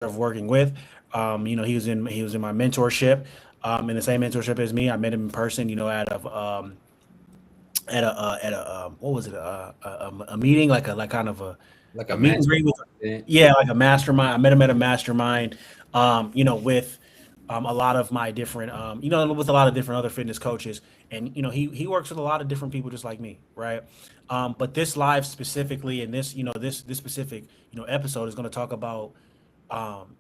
of working with. He was in my mentorship, in the same mentorship as me. I met him in person, at a what was it, a meeting, like kind of Like a a meet and master greet with, event. yeah, like a mastermind. I met him at a mastermind, with a lot of my different, with a lot of different other fitness coaches, and he works with a lot of different people just like me, right? But this live specifically, and this specific episode is going to talk about um,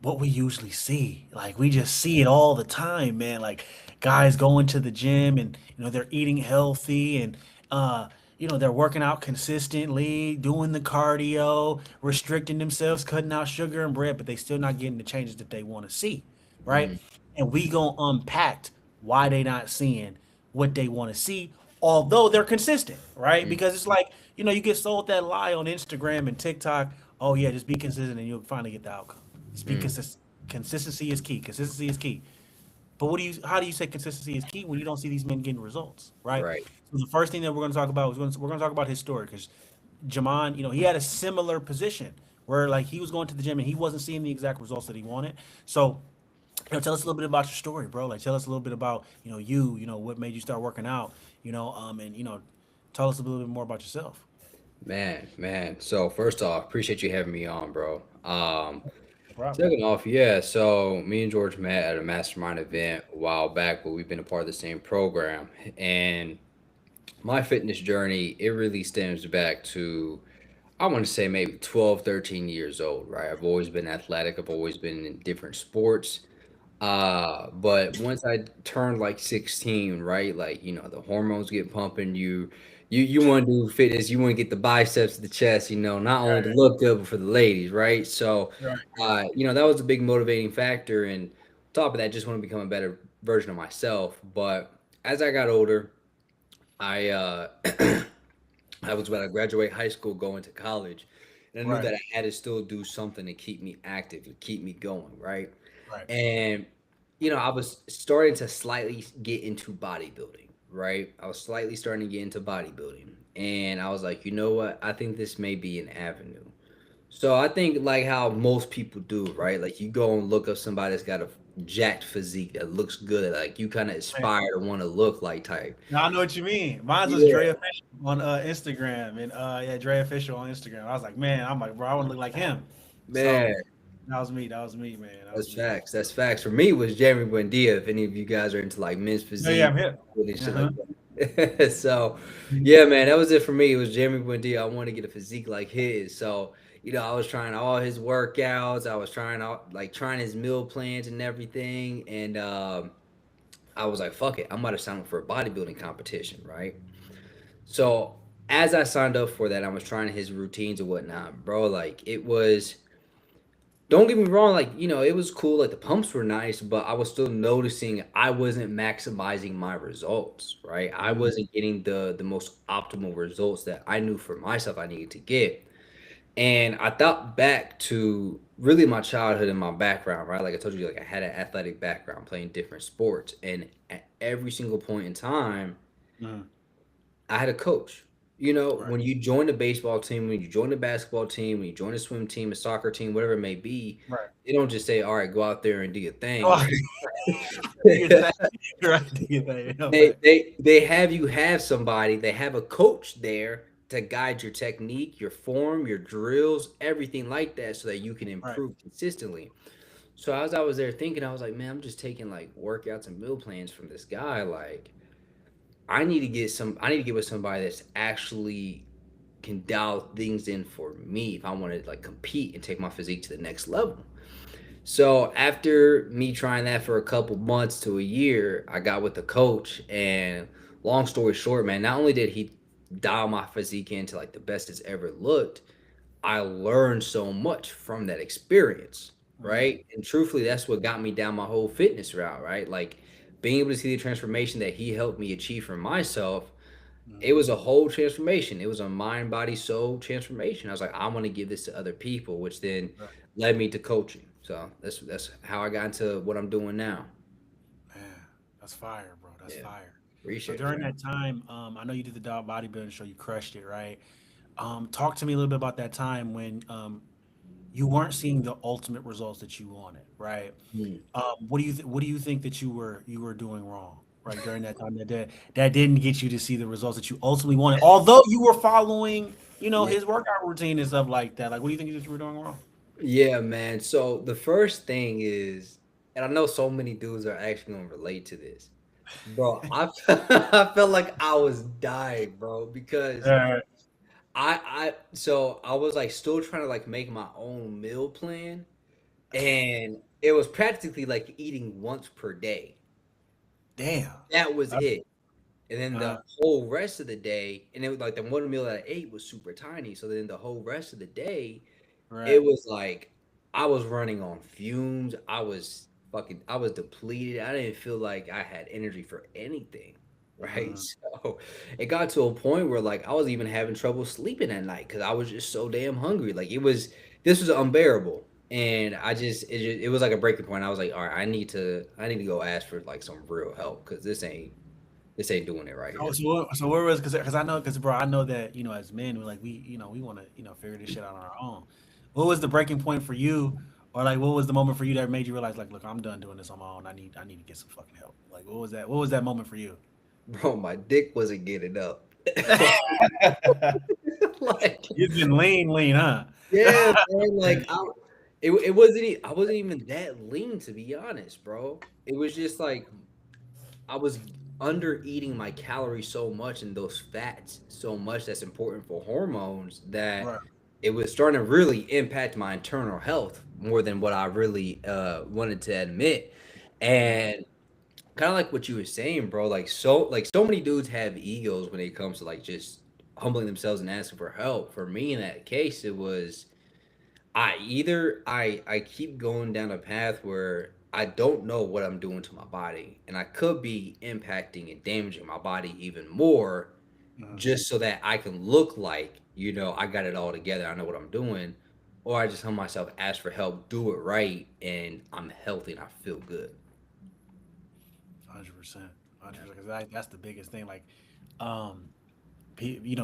what we usually see. Like we just see it all the time, man. Like guys going to the gym and they're eating healthy and they're working out consistently, doing the cardio, restricting themselves, cutting out sugar and bread, but they still not getting the changes that they want to see, right? Mm, And we gonna unpack why they not seeing what they want to see, although they're consistent, right? mm, Because it's like, you get sold that lie on Instagram and TikTok. Oh yeah, just be consistent and you'll finally get the outcome. Just be mm. consistent. Consistency is key. Consistency is key. But how do you say consistency is key when you don't see these men getting results, right? Right. So the first thing that we're going to talk about is we're going to talk about his story because Djimon, he had a similar position where like he was going to the gym and he wasn't seeing the exact results that he wanted. So, tell us a little bit about your story, bro. Like, tell us a little bit about what made you start working out, and tell us a little bit more about yourself. Man. So first off, appreciate you having me on, bro. No problem. Second off, yeah. So me and George met at a mastermind event a while back, but we've been a part of the same program. And my fitness journey, it really stems back to, I want to say maybe 12, 13 years old, right? I've always been athletic. I've always been in different sports. But once I turned like 16, right? Like, the hormones get pumping, you want to do fitness, you want to get the biceps, the chest, not only to Right, look good, but for the ladies, right? So, right, right. that was a big motivating factor. And on top of that, just want to become a better version of myself. But as I got older, I I was about to graduate high school, going to college, and I knew Right, that I had to still do something to keep me active, to keep me going, right? right. And I was starting to slightly get into bodybuilding, right? I was slightly starting to get into bodybuilding, and I was like, you know what? I think this may be an avenue. So I think like how most people do, right? Like you go and look up somebody that's got a jacked physique that looks good, like you kind of aspire to want to look like type. Now I know what you mean. Mine was Yeah, Dre Official on Instagram, and yeah, Dre Official on Instagram. I was like, man, I'm like, bro, I want to look like him. So man. that was me. That was me, man. That was That's me. facts. That's facts. For me, it was Jeremy Buendia. If any of you guys are into like men's No, yeah, physique I'm hip. and Uh shit like huh. that. So, yeah, man, that was it for me. It was Jeremy Buendia. I wanted to get a physique like his. So, I was trying all his workouts. I was trying out like trying his meal plans and everything. And I was like, fuck it, I'm about to sign up for a bodybuilding competition, right? So as I signed up for that, I was trying his routines and whatnot, bro. Like it was, don't get me wrong, like, it was cool, like the pumps were nice, but I was still noticing I wasn't maximizing my results, right? I Mm, wasn't getting the most optimal results that I knew for myself I needed to get. And I thought back to really my childhood and my background, right? Like I told you, like I had an athletic background playing different sports. And at every single point in time, mm, I had a coach. right. When you join a baseball team, when you join a basketball team, when you join a swim team, a soccer team, whatever it may be, Right. they don't just say, "All right, go out there and do your thing," Oh, do your right? thing. Right. Do your thing. No they fact. they they have you have somebody, they have a coach there to guide your technique, your form, your drills, everything like that, so that you can Right. improve consistently. So as I was there thinking, I was like, man, I'm just taking like workouts and meal plans from this guy. Like, I need to get with somebody that's actually can dial things in for me if I want to like compete and take my physique to the next level. So after me trying that for a couple months to a year, I got with the coach, and long story short, man, not only did he dial my physique into like the best it's ever looked, I learned so much from that experience, Mm, right? And truthfully, that's what got me down my whole fitness route, right? Like being able to see the transformation that he helped me achieve for myself, it mm, was a whole transformation. It was a mind, body, soul transformation. I was like, I want to give this to other people, which then right. led me to coaching. So that's how I got into what I'm doing now. Man, that's fire, bro. That's Yeah, fire. So appreciate it, during man. that time, I know you did the bodybuilding show. You crushed it, right? Talk to me a little bit about that time when you weren't seeing the ultimate results that you wanted, right? Mm. What do you think that you were doing wrong, right, during that time that didn't get you to see the results that you ultimately wanted, although you were following, Yeah. his workout routine and stuff like that. Like, what do you think that you were doing wrong? Yeah, man. So the first thing is, and I know so many dudes are actually gonna relate to this, bro. I felt like I was dying, bro, because Uh, so I was like still trying to like make my own meal plan, and it was practically like eating once per day. Damn. That was That's, it. And then the uh, whole rest of the day, and it was like the one meal that I ate was super tiny. So then the whole rest of the day, it right. was like I was running on fumes. I was depleted. I didn't feel like I had energy for anything. Right. Uh, So it got to a point where like I was even having trouble sleeping at night because I was just so damn hungry. Like this was unbearable. And it was like a breaking point. I was like, all right, I need to go ask for like some real help because this ain't doing it right oh, here. so where was, because I know, because bro, I know that, as men, we're like, we want to, figure this shit out on our own. What was the breaking point for you, or like what was the moment for you that made you realize, like, look, I'm done doing this on my own. I need to get some fucking help. Like, what was that? What was that moment for you? Bro, my dick wasn't getting up. Like, You've been lean, huh? yeah, man, like it wasn't I wasn't even that lean to be honest, bro. It was just like I was under eating my calories so much and those fats so much that's important for hormones that Right. it was starting to really impact my internal health more than what I really wanted to admit. Uh, And kind of like what you were saying, bro. Like so many dudes have egos when it comes to like just humbling themselves and asking for help. For me in that case, it was I keep going down a path where I don't know what I'm doing to my body, and I could be impacting and damaging my body even more, uh, just so that I can look like I got it all together. I know what I'm doing, or I just humble myself, ask for help, do it right, and I'm healthy and I feel good. 100%, 100%. Because that's the biggest thing. Like, um,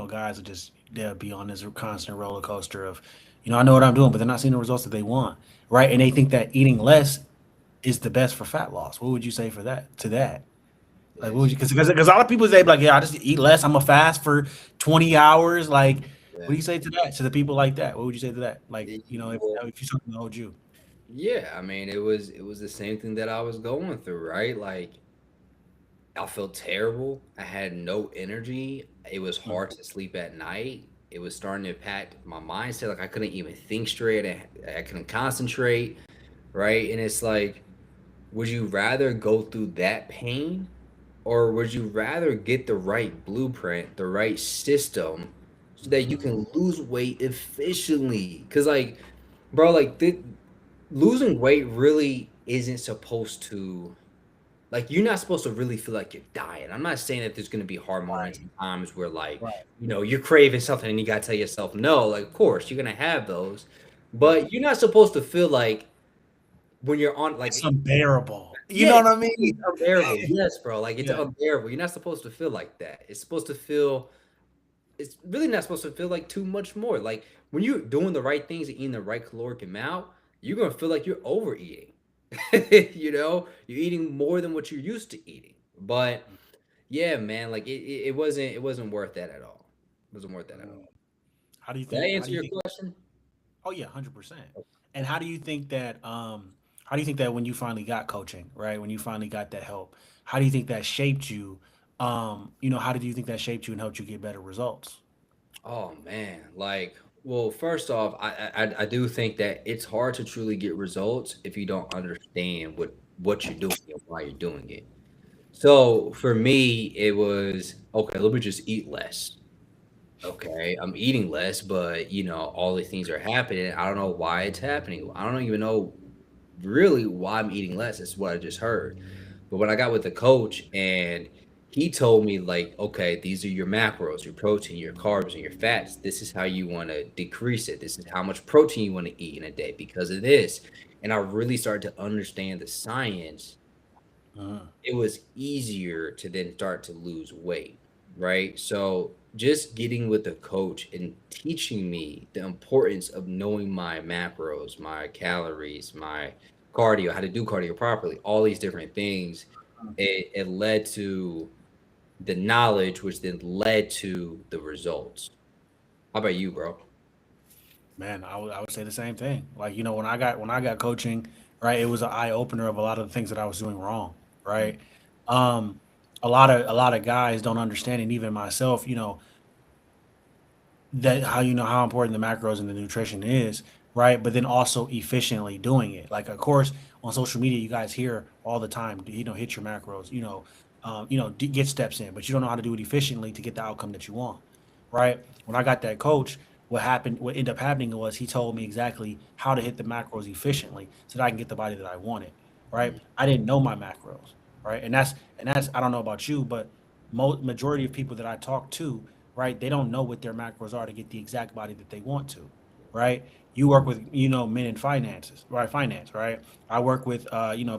guys are just, they'll be on this constant roller coaster of, I know what I'm doing, but they're not seeing the results that they want, right? And they think that eating less is the best for fat loss. What would you say for that? To that, like, what would Yes. you? Because a lot of people say, like, yeah, I just eat less. I'm a fast for 20 hours. Like, what do Yeah. you say to that? To the people like that, what would you say to that? Like, Well, if you something hold you. yeah, I mean, it was the same thing that I was going through, right? Like I felt terrible. I had no energy. It was Mm, hard to sleep at night. It was starting to impact my mindset. Like I couldn't even think straight. I couldn't concentrate, right? And it's like, would you rather go through that pain, or would you rather get the right blueprint, the right system, so that you mm, can lose weight efficiently? Because like, bro, like losing weight really isn't supposed to like you're not supposed to really feel like you're dying. I'm not saying that there's gonna be hard moments right, and times where like, right, you're craving something and you gotta tell yourself no. Like, of course, you're gonna have those, right. but you're not supposed to feel like when you're on It's like unbearable. You know yeah, what I it's mean? unbearable. Yes, bro. Like it's Yeah. unbearable. You're not supposed to feel like that. It's supposed to feel it's really not supposed to feel like too much more. Like when you're doing the right things and eating the right caloric amount, you're gonna feel like you're overeating. You're eating more than what you're used to eating. But yeah, man, like it wasn't worth that at all. It wasn't worth that at Mm. all. How do you Did I think? How do answer you your think? question? Oh yeah, 100%. And how do you think that? How do you think that when you finally got coaching, right? When you finally got that help, how do you think that shaped you? How did you think that shaped you and helped you get better results? Oh man, like, well, first off, I do think that it's hard to truly get results if you don't understand what you're doing and why you're doing it. So for me, it was okay. Let me just eat less. Okay, I'm eating less, but all these things are happening. I don't know why it's happening. I don't even know really why I'm eating less. It's what I just heard. But when I got with the coach and he told me like, okay, these are your macros, your protein, your carbs, and your fats. This is how you want to decrease it. This is how much protein you want to eat in a day because of this. And I really started to understand the science. Uh, It was easier to then start to lose weight, right? So just getting with a coach and teaching me the importance of knowing my macros, my calories, my cardio, how to do cardio properly, all these different things, it led to the knowledge, which then led to the results. How about you, bro? Man, I would say the same thing. Like, when I got coaching, right, it was an eye opener of a lot of the things that I was doing wrong, right? Um, a lot of guys don't understand, and even myself, that how important the macros and the nutrition is, right? But then also efficiently doing it. Like, of course, on social media, you guys hear all the time, hit your macros, get steps in, but you don't know how to do it efficiently to get the outcome that you want, right? When I got that coach, what ended up happening was he told me exactly how to hit the macros efficiently so that I can get the body that I wanted, right? Mhm. I didn't know my macros, right? And that's I don't know about you, but majority of people that I talk to, right, they don't know what their macros are to get the exact body that they want to, right? You work with men in finances, right? Finance, right? I work with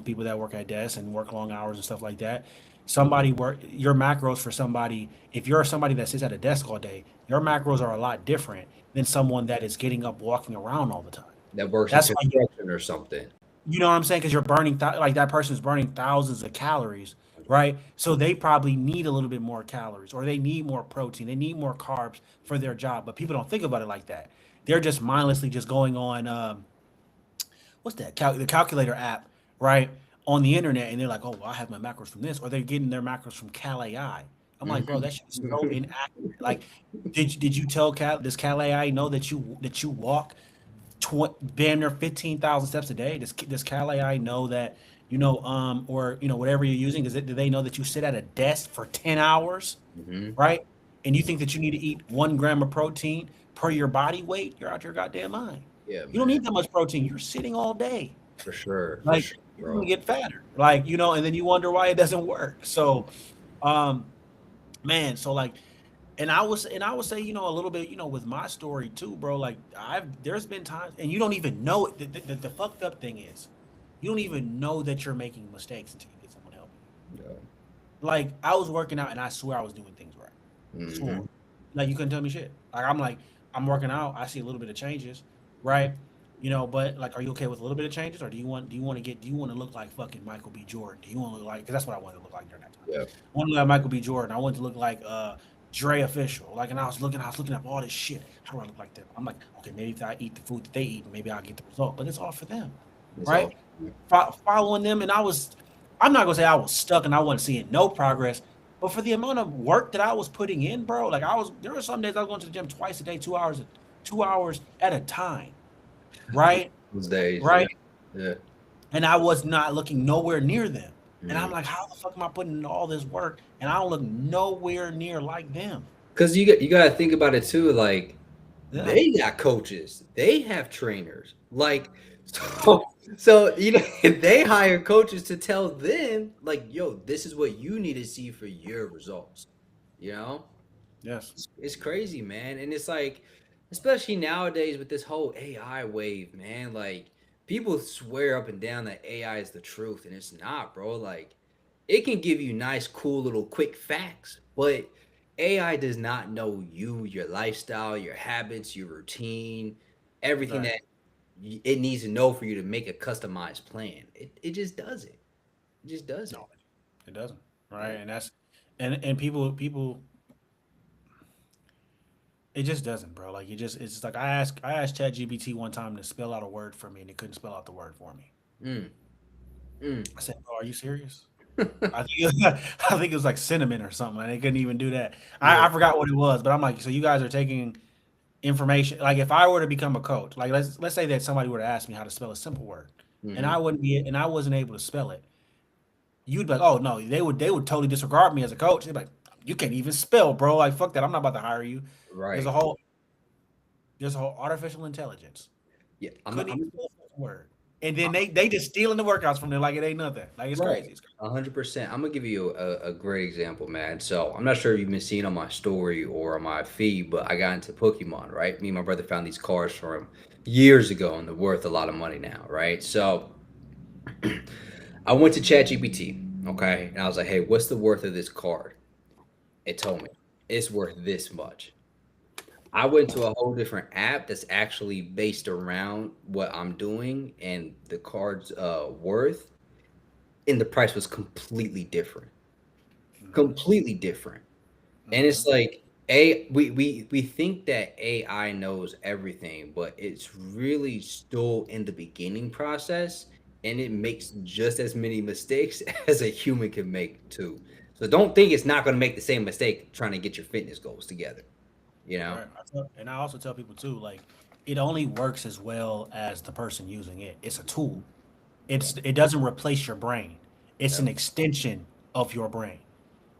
people that work at desks and work long hours and stuff like that. Somebody work your macros for somebody. If you're somebody that sits at a desk all day, your macros are a lot different than someone that is getting up, walking around all the time. That works in That's why construction or something. you know what I'm saying? Because you're burning like that person's burning thousands of calories, right? So they probably need a little bit more calories, or they need more protein, they need more carbs for their job. But people don't think about it like that. They're just mindlessly just going on what's that? The calculator app, right, on the internet, and they're like, oh, well, I have my macros from this, or they're getting their macros from Cal AI. I'm like, bro, that shit is so Mhm. inaccurate. Like, did you tell does Cal AI know that you walk damn near 15,000 steps a day? Does Cal AI know that or whatever you're using? Do they know that you sit at a desk for 10 hours, Mhm. right? And you think that you need to eat 1 gram of protein per your body weight? You're out your goddamn mind. Yeah, You don't man. need that much protein. You're sitting all day. For Like, sure, you're gonna bro. get fatter. Like, and then you wonder why it doesn't work. So, um, man, so like, and I would say, a little bit, with my story too, bro. Like, there's been times, and you don't even know it. The fucked up thing is, you don't even know that you're making mistakes until you get someone helping you. Yeah. Like, I was working out, and I swear I was doing things right. Mhm. Swore. Like, you couldn't tell me shit. Like, I'm working out, I see a little bit of changes, right? But like, are you okay with a little bit of changes, or do you want to look like fucking Michael B. Jordan? Do you want to look like, because that's what I wanted to look like during that time. Yeah. I want to look like Michael B. Jordan. I wanted to look like Dre Official. Like, and I was looking up all this shit. How do I look like them? I'm like, okay, maybe if I eat the food that they eat, maybe I'll get the result. But it's all for them, It's all. right? Following them, and I'm not gonna say I was stuck and I wasn't seeing no progress, but for the amount of work that I was putting in, bro, like, there were some days I was going to the gym twice a day, 2 hours at a time, right? Those days, yeah. Right? Yeah. And I was not looking nowhere near them. And I'm Mm. like, how the fuck am I putting in all this work and I don't look nowhere near like them? Cause you gotta think about it too, like Yeah. they got coaches, they have trainers, like so they hire coaches to tell them like, yo, this is what you need to see for your results. You know, Yes. it's crazy, man, and it's like, especially nowadays with this whole AI wave, man. Like people swear up and down that AI is the truth, and it's not, bro. Like it can give you nice, cool little quick facts, but AI does not know you, your lifestyle, your habits, your routine, everything Right. that it needs to know for you to make a customized plan. It just doesn't. It just doesn't. No, it doesn't. Right. Yeah. And and people, it just doesn't, bro. Like, it's just like, I asked ChatGPT one time to spell out a word for me, and it couldn't spell out the word for me. Mm, mm. I said, bro, are you serious? I think I think it was like cinnamon or something, and they couldn't even do that. Yeah. I forgot what it was, but I'm like, so you guys are taking information. Like, if I were to become a coach, like, let's say that somebody were to ask me how to spell a simple word, Hmm. and I wasn't able to spell it, you'd be like, oh no, they would totally disregard me as a coach. They'd be like, you can't even spell, bro. Like, fuck that. I'm not about to hire you. There's a Right. whole there's a whole artificial intelligence. Yeah. I'm. Couldn't even I'm. spell a fucking word. And then they just stealing the workouts from there like it ain't nothing. Like, it's Right. crazy. It's crazy. 100%. I'm gonna give you a great example, man. So I'm not sure if you've been seeing on my story or on my feed, but I got into Pokemon, right? Me and my brother found these cards from years ago, and they're worth a lot of money now, right? So I went to ChatGPT, okay, and I was like, "Hey, what's the worth of this card?" It told me. it's worth this much. I went to a whole different app that's actually based around what I'm doing and the card's worth, and the price was completely different. Completely different. And Mm-hmm. it's like we think that AI knows everything, but it's really still in the beginning process, and it makes just as many mistakes as a human can make too. So don't think it's not going to make the same mistake trying to get your fitness goals together, you know? Right. And I also tell people too, like, it only works as well as the person using it. It's a tool. Yeah. It doesn't replace your brain. It's Yeah. an extension of your brain.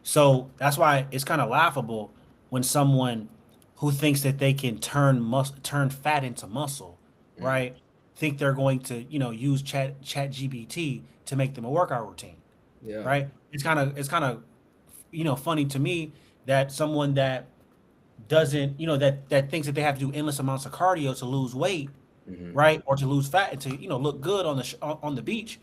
So that's why it's kind of laughable when someone who thinks that they can turn fat into muscle, Mm, right? Think they're going to, use chat GBT to make them a workout routine, yeah. right? It's kind of funny to me that someone that doesn't, that thinks that they have to do endless amounts of cardio to lose weight, Hmm. right? Or to lose fat and to, look good on the beach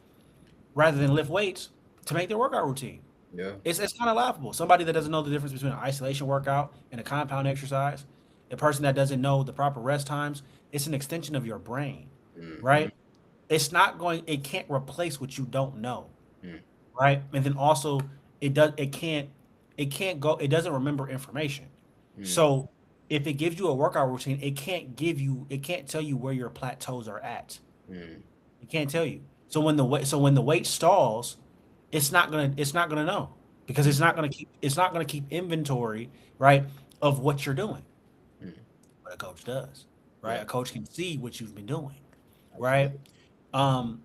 rather than lift weights to make their workout routine. Yeah. It's kind of laughable. Somebody that doesn't know the difference between an isolation workout and a compound exercise, a person that doesn't know the proper rest times, it's an extension of your brain, Hmm. right? It can't replace what you don't know, Mm, right? And then also it doesn't remember information. mm, So if it gives you a workout routine, it can't tell you where your plateaus are at. mm, It can't tell you. So when the weight stalls, it's not gonna know because mm, it's not gonna keep inventory, right, of what you're doing. mm. But a coach does, right? Yeah, A coach can see what you've been doing, right? absolutely. Um,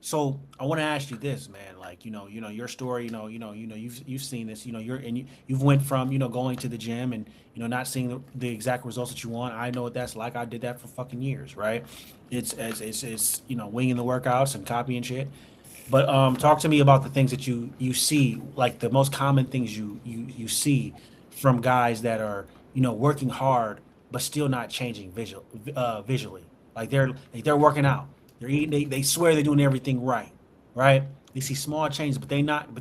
so I want to ask you this, man. Like, your story. You've seen this. You've went from going to the gym and not seeing the exact results that you want. I know what that's like. I did that for fucking years, right? It's winging the workouts and copying shit. But talk to me about the things that you see, like the most common things you see from guys that are working hard but still not changing visually. Like they're working out, they're eating, they swear they're doing everything right, right? They see small changes, but they not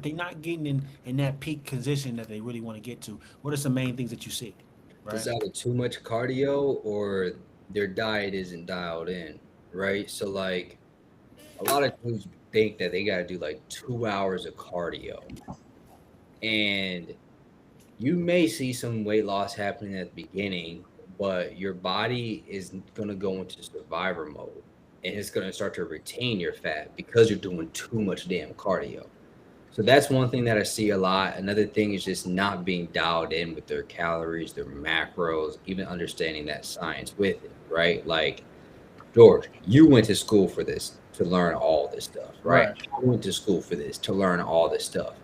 getting in that peak position that they really want to get to. What are some main things that you see, It's right? either too much cardio or their diet isn't dialed in, right? So like a lot of dudes think that they got to do like 2 hours of cardio, and you may see some weight loss happening at the beginning, but your body is going to go into survivor mode, and it's going to start to retain your fat because you're doing too much damn cardio. So that's one thing that I see a lot. Another thing is just not being dialed in with their calories, their macros, even understanding that science with it, right? Like, George, you went to school for this to learn all this stuff, right? Right. I went to school for this to learn all this stuff.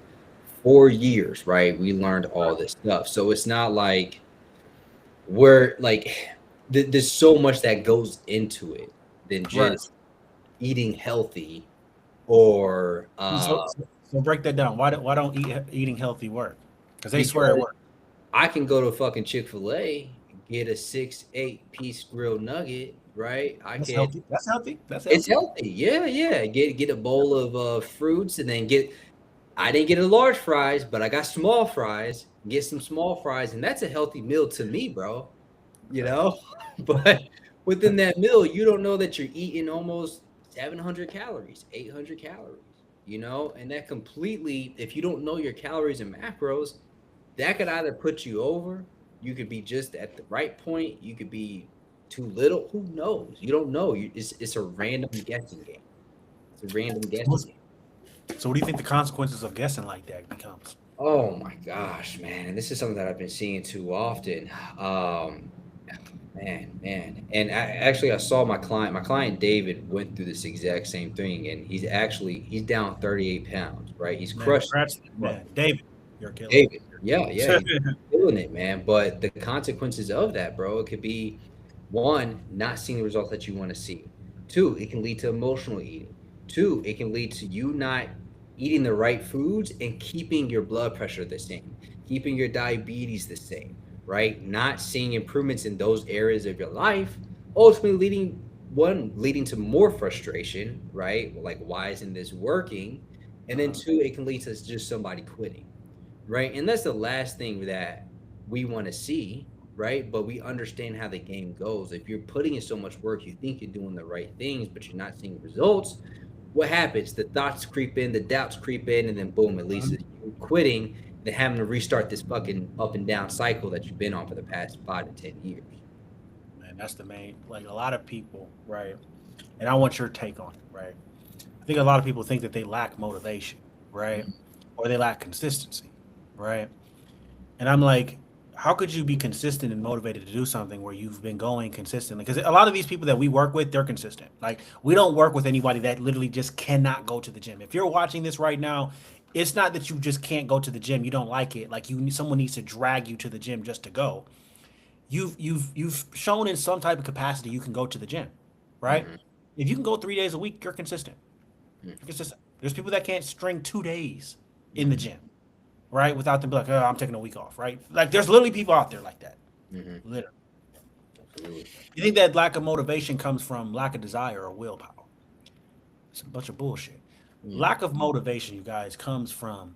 4 years, right? We learned all this stuff. So it's not like we're like, there's so much that goes into it than Right. just eating healthy or So break that down. Why don't eating healthy work? Because they swear it because works. I can go to fucking Chick-fil-A, get a 8 piece grilled nugget, right? I That's can. healthy. That's healthy. That's It's healthy. healthy. Yeah, yeah. Get a bowl of fruits and then get. I didn't get a large fries, but I got small fries. Get some small fries, and that's a healthy meal to me, bro. You Okay. know, but within that meal, you don't know that you're eating almost 700 calories, 800 calories. You know, and that completely, if you don't know your calories and macros, that could either put you over, you could be just at the right point, you could be too little. Who knows? You don't know. It's a random guessing game. It's a random So, guessing game. what do you think the consequences of guessing like that becomes? Oh my gosh, man. And this is something that I've been seeing too often. Um, man. And actually, I saw my client David went through this exact same thing, and he's down 38 pounds, right? He's Man, crushed. congrats, man. David, you're a killer. David. Yeah, he's doing it, man. But the consequences of that, bro, it could be one, not seeing the results that you want to see. Two, it can lead to emotional eating. Two, it can lead to you not eating the right foods and keeping your blood pressure the same, keeping your diabetes the same, right? Not seeing improvements in those areas of your life, ultimately leading to more frustration, right? Like, why isn't this working? And then Uh-huh. two, it can lead to just somebody quitting, right? And that's the last thing that we want to see, right? But we understand how the game goes. If you're putting in so much work, you think you're doing the right things, but you're not seeing results. What happens? The thoughts creep in, the doubts creep in, and then boom, it leads to you quitting, then having to restart this fucking up and down cycle that you've been on for the past 5 to 10 years. Man, that's the main. Like a lot of people, right? And I want your take on it, right? I think a lot of people think that they lack motivation, right? Or they lack consistency, right? And I'm like, how could you be consistent and motivated to do something where you've been going consistently? Because a lot of these people that we work with, they're consistent. Like, we don't work with anybody that literally just cannot go to the gym. If you're watching this right now, it's not that you just can't go to the gym, you don't like it. Like, someone needs to drag you to the gym just to go. You've shown in some type of capacity you can go to the gym, right? Mm-hmm. If you can go 3 days a week, you're consistent. You're Mm-hmm. consistent. There's people that can't string 2 days in the Mm-hmm. gym, right? Without them be like, oh, I'm taking a week off, right? Like there's literally people out there like that. Mm-hmm. Literally. Absolutely. You think that lack of motivation comes from lack of desire or willpower? It's a bunch of bullshit. Mm-hmm. Lack of motivation, you guys, comes from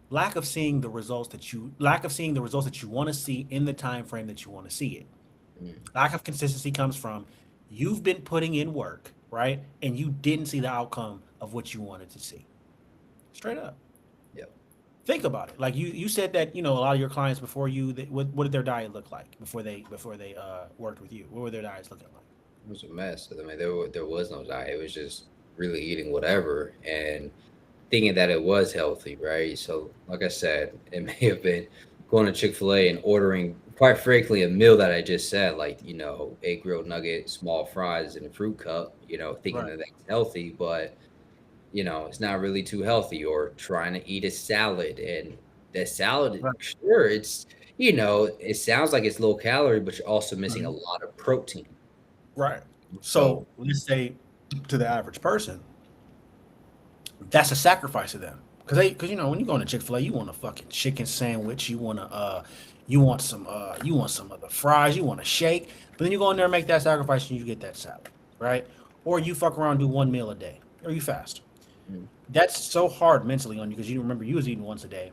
lack of seeing the results that you want to see in the time frame that you want to see it. Mm-hmm. Lack of consistency comes from you've been putting in work, right? And you didn't see the outcome of what you wanted to see. Straight up. Yep. Think about it. Like you said that a lot of your clients before you, what did their diet look like before they worked with you? What were their diets looking like? It was a mess. I mean, there was no diet. It was just really eating whatever and thinking that it was healthy, right? So, like I said, it may have been going to Chick-fil-A and ordering, quite frankly, a meal that I just said, like, egg grilled nugget, small fries, and a fruit cup, thinking Right. that that's healthy, but, it's not really too healthy. Or trying to eat a salad, and that salad, Right. sure, it sounds like it's low calorie, but you're also missing a Mhm. lot of protein. Right. So, So let's say to the average person, that's a sacrifice to them. Because when you go to Chick-fil-A, you want a fucking chicken sandwich, you want some of the fries, you want a shake, but then you go in there and make that sacrifice and you get that salad, right? Or you fuck around and do one meal a day, or you fast. mm, That's so hard mentally on you because you remember you was eating once a day.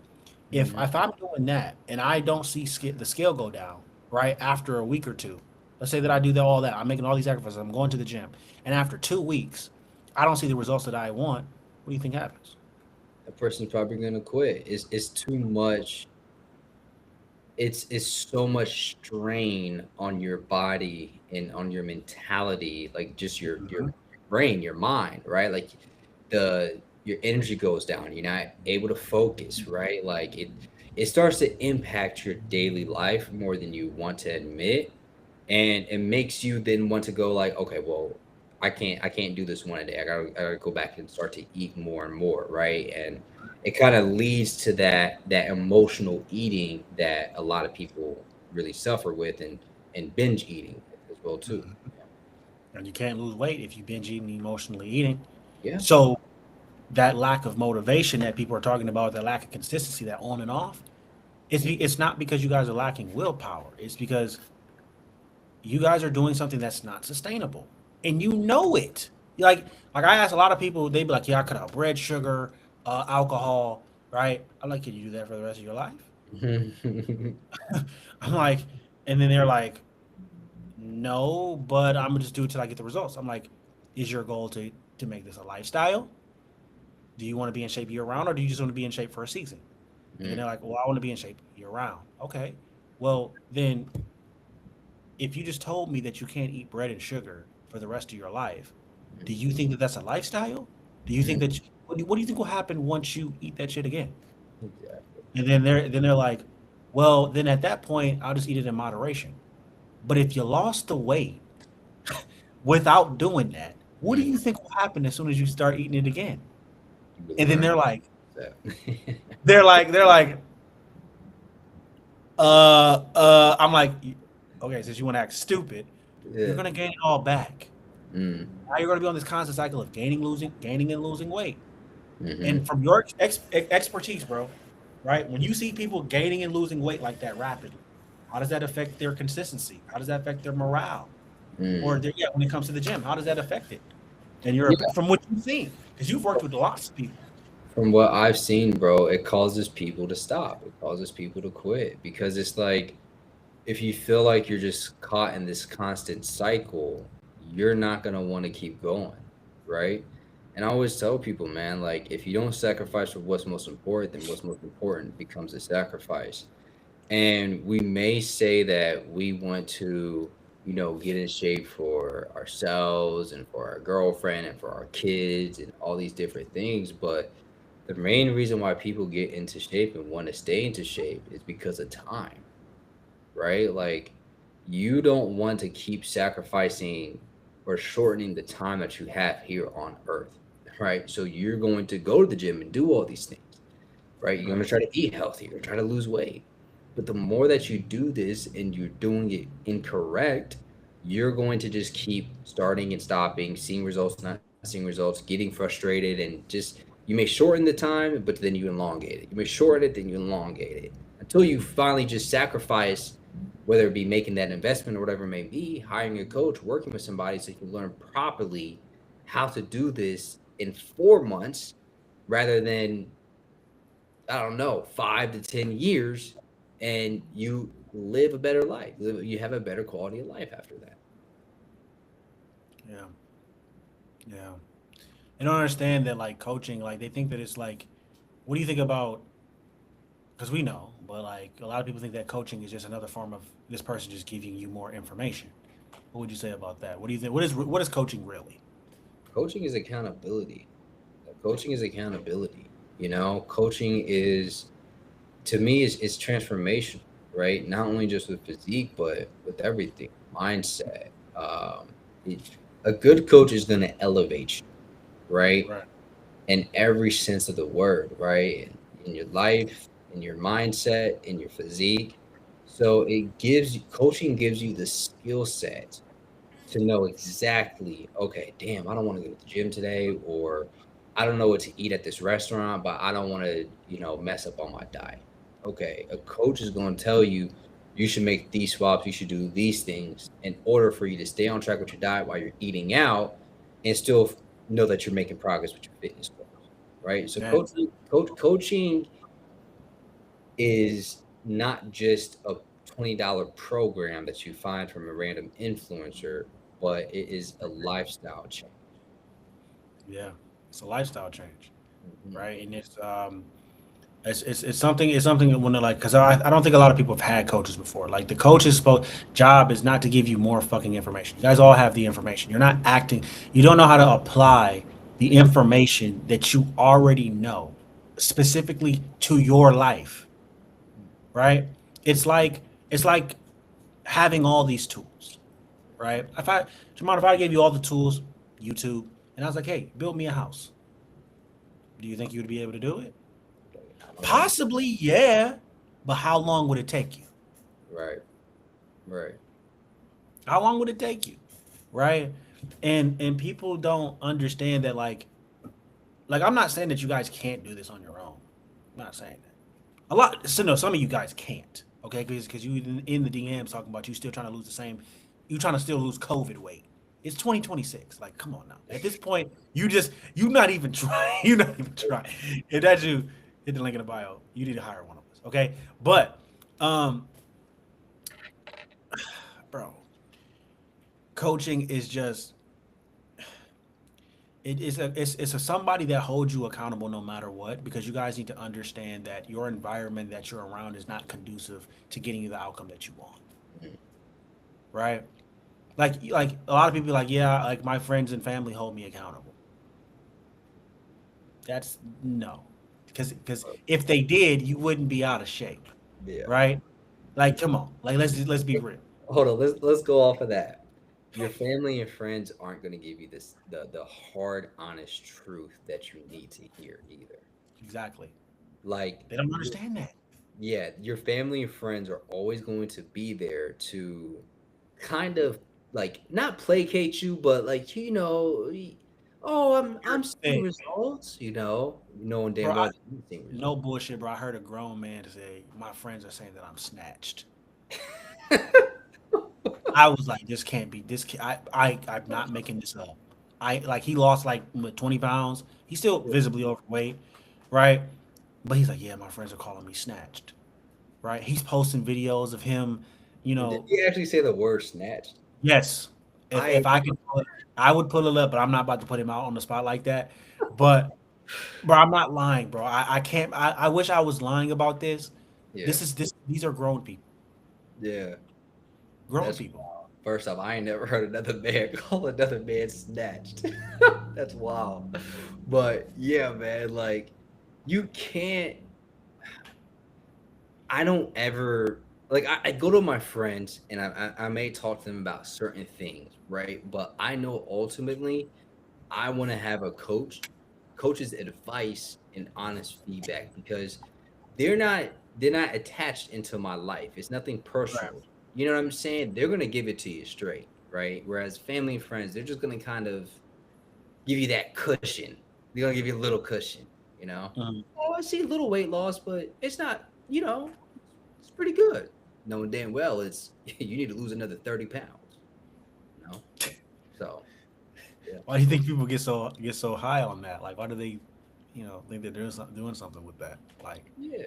If mhm, if I'm doing that and I don't see the scale go down right after a week or two, let's say that I do all that, I'm making all these sacrifices, I'm going to the gym, and after 2 weeks, I don't see the results that I want. What do you think happens? that person's probably gonna quit. It's too much. It's so much strain on your body and on your mentality, like just your Mhm. brain, your mind, right? Like your energy goes down. You're not able to focus, right? Like it starts to impact your daily life more than you want to admit, and it makes you then want to go like, okay, well, I can't do this one a day. I gotta go back and start to eat more and more, right? And it kind of leads to that emotional eating that a lot of people really suffer with, and binge eating as well too. Mhm. And you can't lose weight if you binge eating, emotionally eating. Yeah. So that lack of motivation that people are talking about, that lack of consistency, that on and off, it's not because you guys are lacking willpower. It's because you guys are doing something that's not sustainable, and you know it. Like I ask a lot of people, they be like, "Yeah, I cut out bread, sugar, alcohol." Right? I'm like, "Can you do that for the rest of your life?" I'm like, and then they're like, "No, but I'm gonna just do it till I get the results." I'm like, "Is your goal to make this a lifestyle? Do you want to be in shape year round, or do you just want to be in shape for a season?" And then Mm, they're like, "Well, I want to be in shape year round." Okay, well then if you just told me that you can't eat bread and sugar for the rest of your life, do you think that that's a lifestyle? Do you think mm, that what do you think will happen once you eat that shit again? exactly. And then they're like, well, then at that point, I'll just eat it in moderation. But if you lost the weight without doing that, what do Mm, you think will happen as soon as you start eating it again? you will And then learn they're like, that. they're like, I'm like, okay, since you want to act stupid, you're Yeah. gonna gain it all back. Mm, Now you're going to be on this constant cycle of gaining and losing weight. mm-hmm, And from your expertise, bro, right? When you see people gaining and losing weight like that rapidly, how does that affect their consistency? How does that affect their morale? Or mm. when it comes to the gym, how does that affect it? And Yeah. from what you've seen, because you've worked with lots of people. From what I've seen, bro, it causes people to stop. It causes people to quit because it's like if you feel like you're just caught in this constant cycle, you're not gonna want to keep going, right? And I always tell people, man, like if you don't sacrifice for what's most important, then what's most important becomes a sacrifice. And we may say that we want to, get in shape for ourselves and for our girlfriend and for our kids and all these different things, but the main reason why people get into shape and want to stay into shape is because of time, right? Like you don't want to keep sacrificing or shortening the time that you have here on earth, right? So you're going to go to the gym and do all these things, right? You're going to Right. try to eat healthier, try to lose weight. But the more that you do this and you're doing it incorrect, you're going to just keep starting and stopping, seeing results, not seeing results, getting frustrated, and just you may shorten the time, but then you elongate it. You may shorten it, then you elongate it until you finally just sacrifice, whether it be making that investment or whatever it may be, hiring a coach, working with somebody so you can learn properly how to do this in 4 months rather than, I don't know, 5 to 10 years, and you live a better life. You have a better quality of life after that. Yeah. Yeah. They don't understand that like coaching, like they think that it's like, what do you think about? Because we know, but like a lot of people think that coaching is just another form of this person just giving you more information. What would you say about that? What do you think? What is coaching really? Coaching is accountability. Coaching is accountability. Coaching is, to me, is transformation, right? Not only just with physique, but with everything, mindset. It, a good coach is going to elevate you, right? Right. In every sense of the word, right? In your life, in your mindset, in your physique. So coaching gives you the skill set to know exactly, okay, damn, I don't want to go to the gym today, or I don't know what to eat at this restaurant, but I don't want to, mess up on my diet. Okay, a coach is going to tell you you should make these swaps, you should do these things in order for you to stay on track with your diet while you're eating out and still know that you're making progress with your fitness goals. Right? So Man, coaching is not just a $20 program that you find from a random influencer, but it is a lifestyle change. yeah, it's a lifestyle change, Mhm. right? And it's something that when they're like, because I don't think a lot of people have had coaches before. Like the coach's job is not to give you more fucking information. You guys all have the information. You're not acting. You don't know how to apply the information that you already know specifically to your life, right? It's like having all these tools, right? Jamon, if I gave you all the tools, YouTube, and I was like, hey, build me a house, do you think you would be able to do it? I don't know. Possibly, yeah. But how long would it take you? Right, right. How long would it take you? Right? And people don't understand that like I'm not saying that you guys can't do this on your own. I'm not saying that. A lot so no, some of you guys can't. Okay, because you in the DMs talking about you still trying to lose the same you trying to still lose COVID weight. It's 2026. Like, come on now. At this point, you not even trying. You not even trying. If that's you, hit the link in the bio. You need to hire one of us. Okay? But um, bro, coaching is just it's a somebody that holds you accountable no matter what, because you guys need to understand that your environment that you're around is not conducive to getting you the outcome that you want, Mhm. right? Like a lot of people like, yeah, like my friends and family hold me accountable. That's no, because if they did, you wouldn't be out of shape, Yeah. right? Like, come on, like let's be real. Hold on. Let's go off of that. Your family and friends aren't going to give you the hard, honest truth that you need to hear either. Exactly. Like, They don't understand that. yeah, your family and friends are always going to be there to kind of like not placate you, but like oh, I'm seeing Hey, results. Knowing bro, damn well that you're seeing no results. bullshit, bro. I heard a grown man say, "My friends are saying that I'm snatched." I was like, "This can't be. This can I'm not making this up." I like he lost like 20 pounds. He's still visibly overweight, right? But he's like, "Yeah, my friends are calling me snatched." Right? He's posting videos of him. You Did know, he actually say the word snatched? yes. I If I could, I would pull it up, but I'm not about to put him out on the spot like that. But bro, I'm not lying, bro. I can't. I wish I was lying about this. Yeah, These are grown people. yeah. Grown That's people. wild. First off, I ain't never heard another man call another man snatched. That's wild. But yeah, man, like you can't. I don't ever like. I go to my friends and I may talk to them about certain things, right? But I know ultimately I want to have a coach's advice and honest feedback because they're not they're not attached into my life. It's nothing Right. personal. You know what I'm saying? They're gonna give it to you straight, right? Whereas family and friends, they're just gonna kind of give you that cushion. They're gonna give you a little cushion, you know. Mhm. Oh, I see a little weight loss, but it's not, it's pretty good. Knowing damn well it's you need to lose another 30 pounds, you know. So yeah. Why do you think people get so high on that? Like, why do they, think they're doing something with that? Like, Yeah,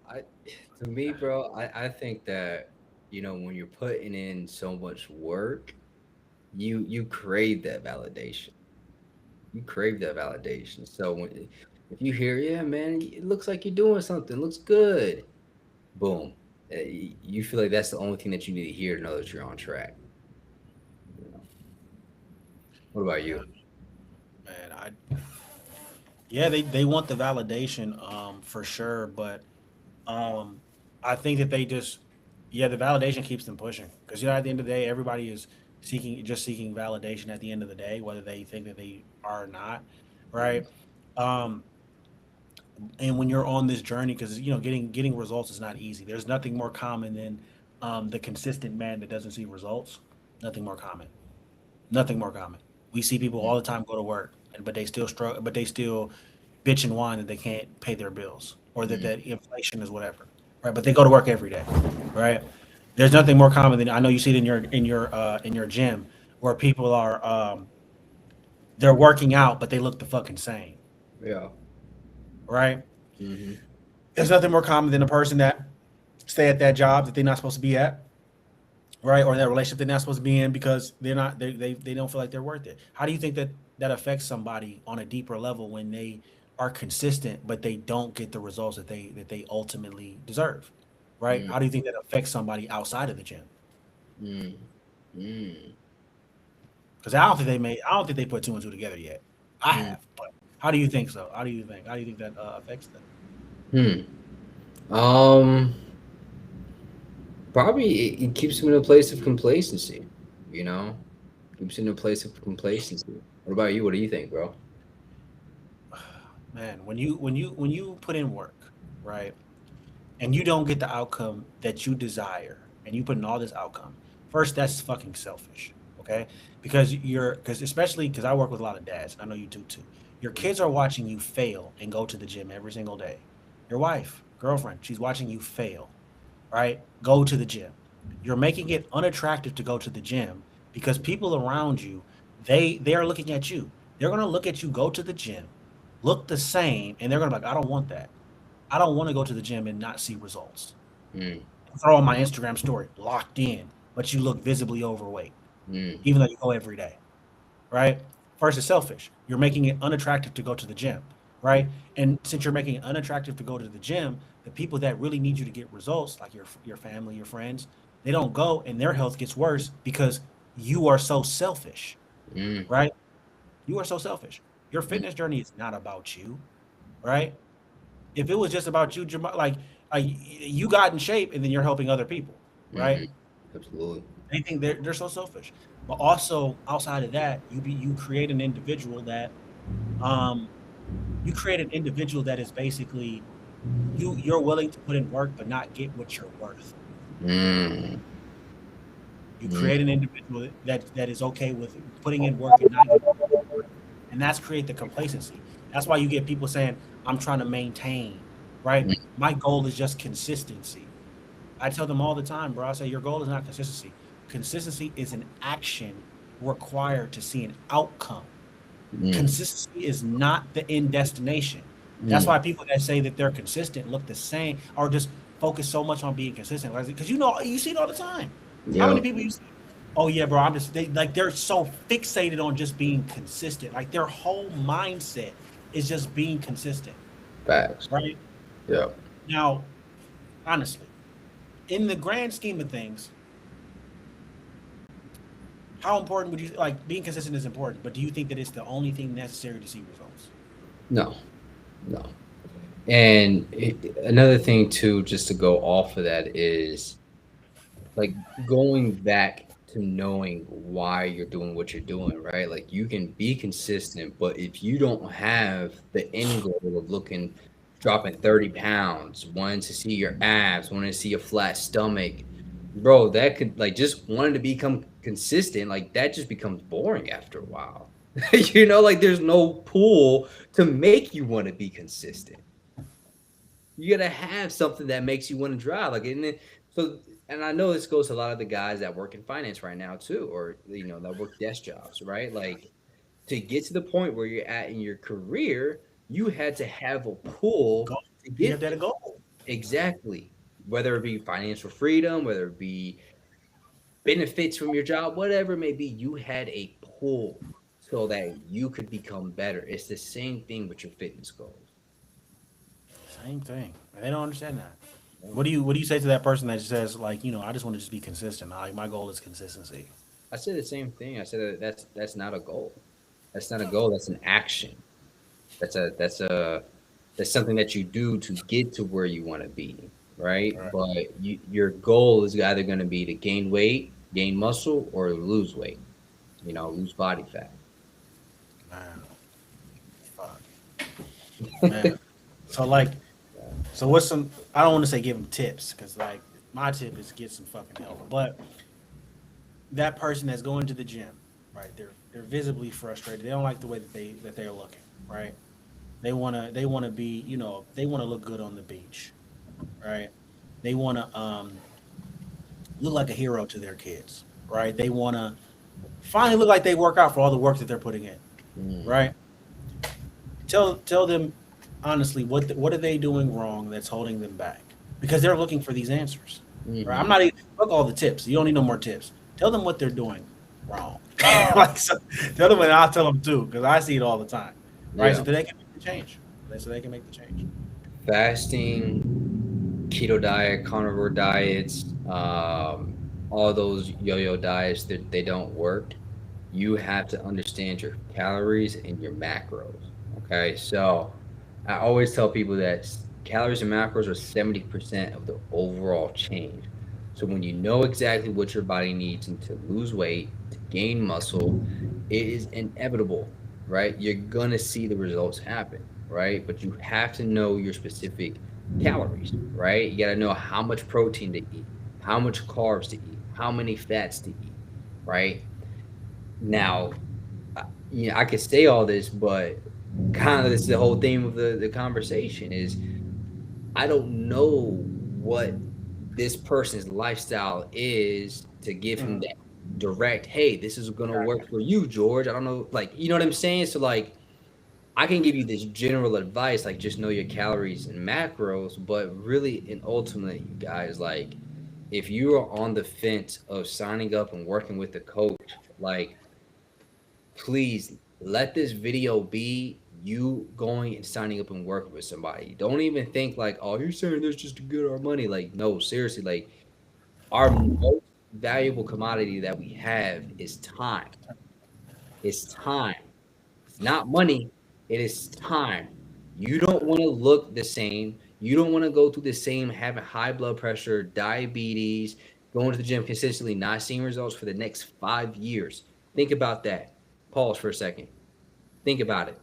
I to me, bro, I think that when you're putting in so much work, you crave that validation. You crave that validation. So if you hear, yeah, man, it looks like you're doing something, looks good, boom, you feel like that's the only thing that you need to hear to know that you're on track. You know? What about yeah, you? man, yeah, they want the validation, for sure, but um, I think that they just, yeah, the validation keeps them pushing because at the end of the day, everybody is seeking validation at the end of the day, whether they think that they are or not, Mm, right? Um, and when you're on this journey, because getting results is not easy. There's nothing more common than the consistent man that doesn't see results. Nothing more common. Nothing more common. We see people mm, all the time go to work, but they still struggle. But they still bitch and whine that they can't pay their bills or that mm, that inflation is whatever, right? But they go to work every day, right? There's nothing more common than I know you see it in your gym where people are they're working out but they look the fucking same, yeah. right? Hmm. There's nothing more common than a person that stay at that job that they're not supposed to be at, right? Or that relationship they're not supposed to be in because they don't feel like they're worth it. How do you think that that affects somebody on a deeper level when they are consistent but they don't get the results that they ultimately deserve, right? Mm, How do you think that affects somebody outside of the gym? mm, mm, Because I don't think they put two and two together yet. I mm, have, but how do you think so? How do you think that affects them? hmm. Um, Probably it keeps them in a place of complacency, you know? Keeps them in a place of complacency. What about you? What do you think, bro? Man, when you put in work, right? And you don't get the outcome that you desire and you put in all this outcome, first, that's fucking selfish. Okay. Because especially because I work with a lot of dads, and I know you do too. Your kids are watching you fail and go to the gym every single day. Your wife, girlfriend, she's watching you fail, right? Go to the gym. You're making it unattractive to go to the gym because people around you, they are looking at you. They're gonna look at you go to the gym, look the same, and they're gonna be like, I don't want that. I don't want to go to the gym and not see results. Mm, Throw on my Instagram story, locked in, but you look visibly overweight, mm, even though you go every day, right? First, it's selfish. You're making it unattractive to go to the gym, right? And since you're making it unattractive to go to the gym, the people that really need you to get results, like your family, your friends, they don't go, and their health gets worse because you are so selfish, mm, right? You are so selfish. Your mm, fitness journey is not about you, right? If it was just about you, like you got in shape and then you're helping other people, right? mm-hmm. Absolutely. They think they're so selfish. But also outside of that, you create an individual that um you create an individual that is basically you're willing to put in work but not get what you're worth. Mm, You mm, create an individual that is okay with putting in work and not getting what you're worth. And that's create the complacency. That's why you get people saying, I'm trying to maintain, right? mm, My goal is just consistency. I tell them all the time, bro. I say your goal is not consistency. Consistency is an action required to see an outcome. mm, Consistency is not the end destination. That's mm, why people that say that they're consistent look the same or just focus so much on being consistent. Because you see it all the time. How many Yep. people you see? Oh yeah, bro. I'm just they're so fixated on just being consistent. Like their whole mindset is just being consistent, Facts. right? Yep. Now, honestly, in the grand scheme of things, how important would you like being consistent is important, but do you think that it's the only thing necessary to see results? No, no. And another thing too, just to go off of that is like going back to knowing why you're doing what you're doing, right? Like you can be consistent, but if you don't have the end goal of looking, dropping 30 pounds, wanting to see your abs, wanting to see a flat stomach, bro, that could like just wanting to become consistent, like that just becomes boring after a while. Like there's no pull to make you want to be consistent. You gotta have something that makes you want to drive. Like, and then, so, and I know this goes to a lot of the guys that work in finance right now too, or that work desk jobs, right? Like, to get to the point where you're at in your career, you had to have a pull Go. to You have get that there. goal. Exactly. Whether it be financial freedom, whether it be benefits from your job, whatever it may be, you had a pull so that you could become better. It's the same thing with your fitness goals. Same thing. They don't understand that. Yeah. What do you say to that person that says like I just want to just be consistent. Like my goal is consistency. I said the same thing. I said that that's not a goal. That's not a goal. That's an action. That's something that you do to get to where you want to be, right? All right, But your goal is either going to be to gain weight, gain muscle, or lose weight. Lose body fat. man. Fuck, man. So like, so what's some? I don't want to say give them tips because like my tip is get some fucking help. But that person that's going to the gym, right? They're visibly frustrated. They don't like the way that they're looking, right? They wanna be they wanna look good on the beach, right? They wanna look like a hero to their kids, right? They wanna finally look like they work out for all the work that they're putting in, Mm, right? Tell them honestly what are they doing wrong that's holding them back because they're looking for these answers, right? I'm hmm. not even fuck all the tips. You don't need no more tips. Tell them what they're doing wrong. like so, tell them and I'll tell them too because I see it all the time, right? So Yeah. that they can make the change. So they can make the change. Fasting, keto diet, carnivore diets, all those yo-yo diets that they don't work. You have to understand your calories and your macros. Okay, so I always tell people that calories and macros are 70% of the overall change. So when you know exactly what your body needs and to lose weight, to gain muscle, it is inevitable, right? You're gonna see the results happen, right? But you have to know your specific calories, right? You gotta know how much protein to eat, how much carbs to eat, how many fats to eat, right? Now, I could say all this, but kind of this is the whole theme of the conversation is I don't know what this person's lifestyle is to give him Mhm. that direct, hey, this is gonna work for you, George. I don't know, like, you know what I'm saying? So like I can give you this general advice, like just know your calories and macros, but really and ultimately, you guys, like if you are on the fence of signing up and working with a coach, like please let this video be you going and signing up and working with somebody. Don't even think like, oh, you're saying this just to get our money. Like, no, seriously, like our most valuable commodity that we have is time. It's time. It's not money. It is time. You don't want to look the same. You don't want to go through the same having high blood pressure, diabetes, going to the gym consistently, not seeing results for the next 5 years. Think about that. Pause for a second. Think about it.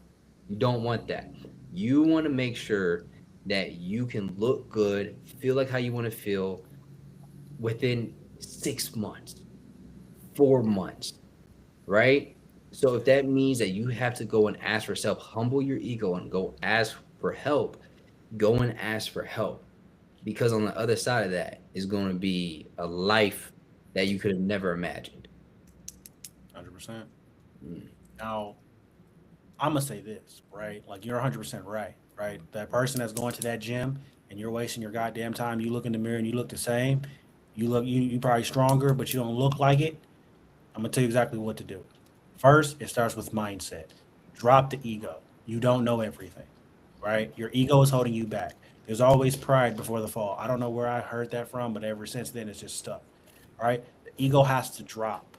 You don't want that. You want to make sure that you can look good, feel like how you want to feel within 6 months, 4 months, right? So if that means that you have to go and ask for help, humble your ego and go ask for help, go and ask for help. Because on the other side of that is going to be a life that you could have never imagined. 100%. Mm. Now, I'm gonna say this, right? Like you're 100% right, right? That person that's going to that gym and you're wasting your goddamn time. You look in the mirror and you look the same. You probably stronger, but you don't look like it. I'm gonna tell you exactly what to do. First, it starts with mindset. Drop the ego. You don't know everything, right? Your ego is holding you back. There's always pride before the fall. I don't know where I heard that from, but ever since then, it's just stuck. All right, the ego has to drop.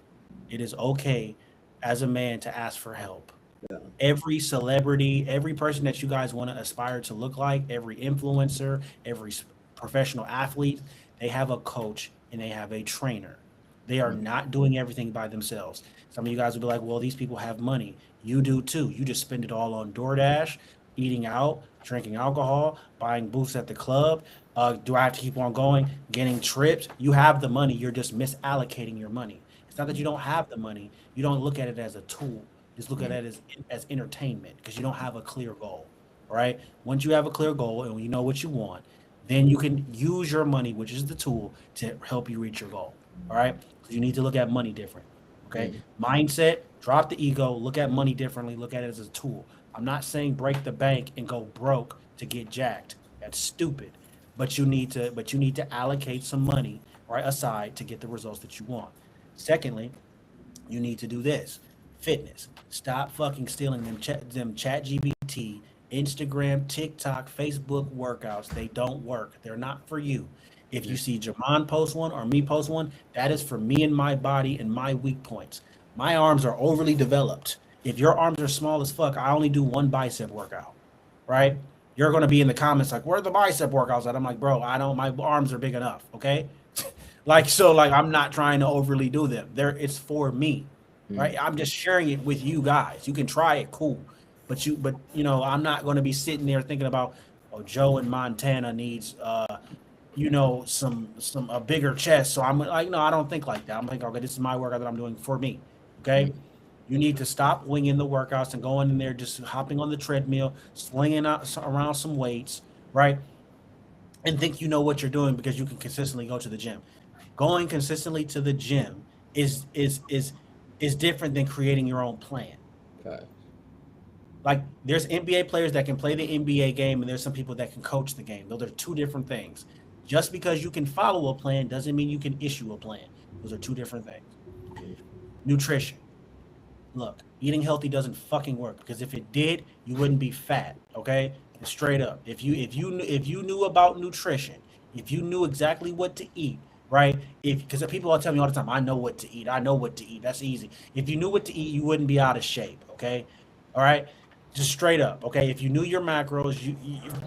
It is okay as a man to ask for help. Yeah. Every celebrity, every person that you guys want to aspire to look like, every influencer, every professional athlete, they have a coach and they have a trainer. They are Mm, not doing everything by themselves. Some of you guys will be like, well, these people have money. You do too. You just spend it all on DoorDash, eating out, drinking alcohol, buying booths at the club. Do I have to keep on going, getting trips? You have the money. You're just misallocating your money. It's not that you don't have the money. You don't look at it as a tool. Just look at mm, it as entertainment because you don't have a clear goal. All right. Once you have a clear goal and you know what you want, then you can use your money, which is the tool, to help you reach your goal. All right. So you need to look at money different. Okay. mm, Mindset, drop the ego, look at money differently, look at it as a tool. I'm not saying break the bank and go broke to get jacked. That's stupid. But you need to allocate some money right aside to get the results that you want. Secondly, you need to do this. Fitness. Stop fucking stealing them chat GBT, Instagram, TikTok, Facebook workouts. They don't work. They're not for you. If you mm, see Jamon post one or me post one, that is for me and my body and my weak points. My arms are overly developed. If your arms are small as fuck, I only do one bicep workout, right? You're gonna be in the comments like, "Where are the bicep workouts at?" I'm like, "Bro, I don't. My arms are big enough, okay?" Like I'm not trying to overly do them. There, it's for me, right? mm. I'm just sharing it with you guys. You can try it, cool, but I'm not going to be sitting there thinking about, oh, Joe in Montana needs some a bigger chest. So I'm like, no, I don't think like that. I'm like, okay, this is my workout that I'm doing for me. Okay. Mm, You need to stop winging the workouts and going in there just hopping on the treadmill, slinging out around some weights, right? And think you know what you're doing because you can consistently go to the gym. Going consistently to the gym is different than creating your own plan. Okay. Like there's NBA players that can play the NBA game and there's some people that can coach the game. Those are two different things. Just because you can follow a plan doesn't mean you can issue a plan. Those are two different things. Mm, Nutrition. Look, eating healthy doesn't fucking work because if it did, you wouldn't be fat. Okay, straight up. If you knew about nutrition, if you knew exactly what to eat, right? If because people are telling me all the time, I know what to eat. I know what to eat. That's easy. If you knew what to eat, you wouldn't be out of shape. Okay, all right. Just straight up, okay. If you knew your macros,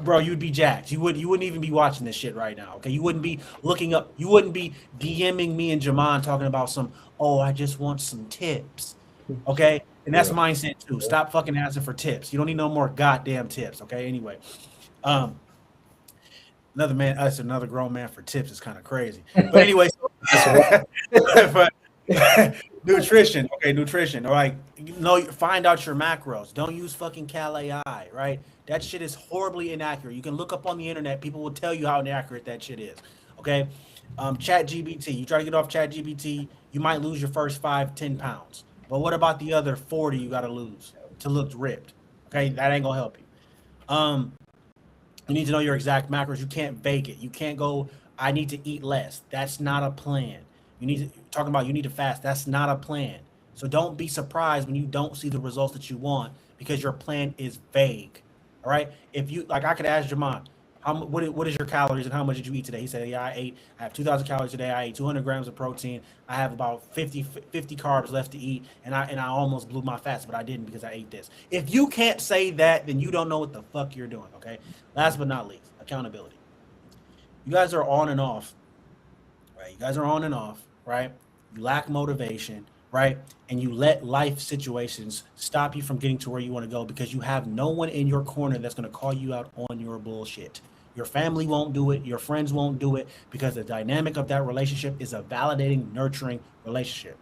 bro, you'd be jacked. You wouldn't even be watching this shit right now, okay. You wouldn't be looking up. You wouldn't be DMing me and Jamon talking about some. Oh, I just want some tips. Okay. And that's yeah. mindset too. Stop fucking asking for tips. You don't need no more goddamn tips. Okay. Anyway, um, another man, us, another grown man for tips is kind of crazy. But anyway, That's right. but nutrition. Okay. Nutrition. All right. No, find out your macros. Don't use fucking Cal AI, right? That shit is horribly inaccurate. You can look up on the internet. People will tell you how inaccurate that shit is. Okay. Chat GBT. You try to get off Chat GBT, you might lose your first 5, 10 pounds. But what about the other 40 you got to lose to look ripped? Okay, that ain't gonna help you. Um, you need to know your exact macros. You can't bake it. You can't go. I need to eat less. That's not a plan. You need to talking about you need to fast. That's not a plan. So don't be surprised when you don't see the results that you want because your plan is vague. All right. If you like, I could ask Jamon, what is your calories and how much did you eat today? He said, yeah, I have 2,000 calories today. I ate 200 grams of protein. I have about 50 carbs left to eat. And I almost blew my fast, but I didn't because I ate this. If you can't say that, then you don't know what the fuck you're doing. Okay. Last but not least, accountability. You guys are on and off, right? You guys are on and off, right? You lack motivation, right? And you let life situations stop you from getting to where you want to go because you have no one in your corner that's going to call you out on your bullshit. Your family won't do it. Your friends won't do it because the dynamic of that relationship is a validating, nurturing relationship.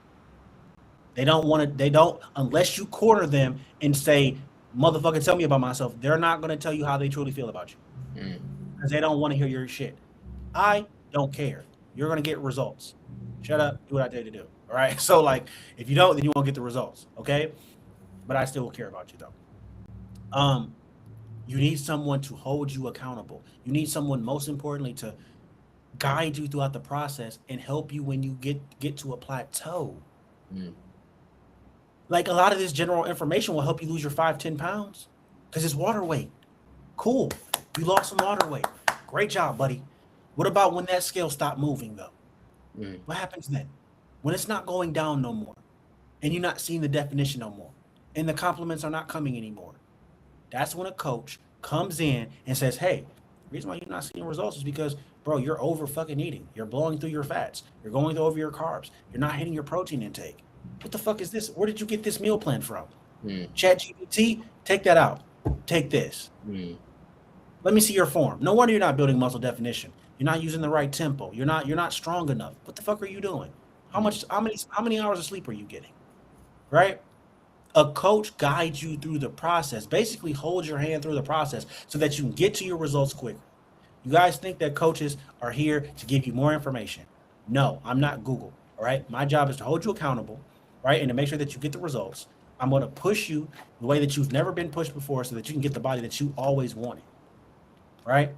They don't want to, they don't, unless you corner them and say, motherfucker, tell me about myself, they're not going to tell you how they truly feel about you Mm, because they don't want to hear your shit. I don't care. You're gonna get results. Shut up. Do what I tell you to do. All right. So like, if you don't, then you won't get the results. Okay. But I still will care about you though. You need someone to hold you accountable. You need someone, most importantly, to guide you throughout the process, and help you when you get to a plateau. Mm. Like a lot of this general information will help you lose your 5, 10 pounds because it's water weight. Cool. You lost some water weight. Great job, buddy. What about when that scale stopped moving though? Mm. What happens then? When it's not going down no more and you're not seeing the definition no more and the compliments are not coming anymore. That's when a coach comes in and says, "Hey, the reason why you're not seeing results is because, bro, you're over fucking eating. You're blowing through your fats. You're going over your carbs. You're not hitting your protein intake. What the fuck is this? Where did you get this meal plan from? Mm. ChatGPT, take that out. Take this. Mm. Let me see your form. No wonder you're not building muscle definition. You're not using the right tempo. You're not strong enough. What the fuck are you doing? Mm. How many hours of sleep are you getting? Right? A coach guides you through the process, basically holds your hand through the process so that you can get to your results quicker. You guys think that coaches are here to give you more information. No, I'm not Google. All right. My job is to hold you accountable, right? And to make sure that you get the results. I'm going to push you the way that you've never been pushed before so that you can get the body that you always wanted, right?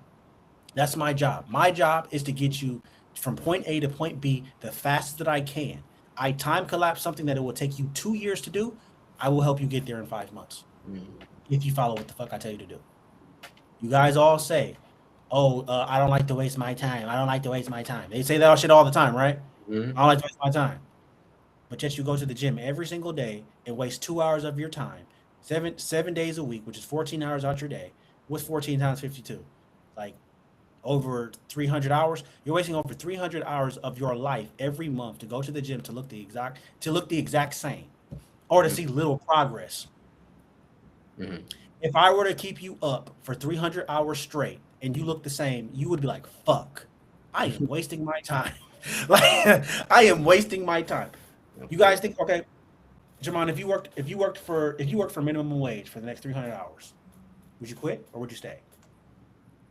That's my job. My job is to get you from point A to point B the fastest that I can. I time collapse something that it will take you 2 years to do. I will help you get there in 5 months Mm. if you follow what the fuck I tell you to do. You guys all say, "Oh, I don't like to waste my time. I don't like to waste my time." They say that shit all the time, right? Mm. I don't like to waste my time. But yet you go to the gym every single day and waste 2 hours of your time, seven days a week, which is 14 hours out your day. What's 14 times 52? Like over 300 hours. You're wasting over 300 hours of your life every month to go to the gym to look the exact same or to Mm. see little progress. Mm. If I were to keep you up for 300 hours straight and you look the same, you would be like, "Fuck. I am wasting my time." Like I am wasting my time. I You feel guys think, okay, Jamon, if you worked for minimum wage for the next 300 hours, would you quit or would you stay?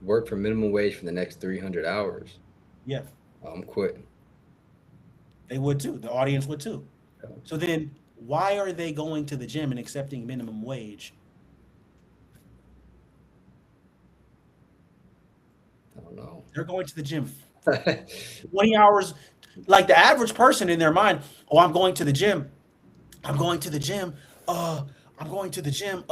work for minimum wage for the next 300 hours. Yeah, I'm quitting. they would too. The audience would too. So then why are they going to the gym and accepting minimum wage? I don't know. They're going to the gym 20 hours. Like the average person in their mind, "Oh, I'm going to the gym. I'm going to the gym. Uh, I'm going to the gym."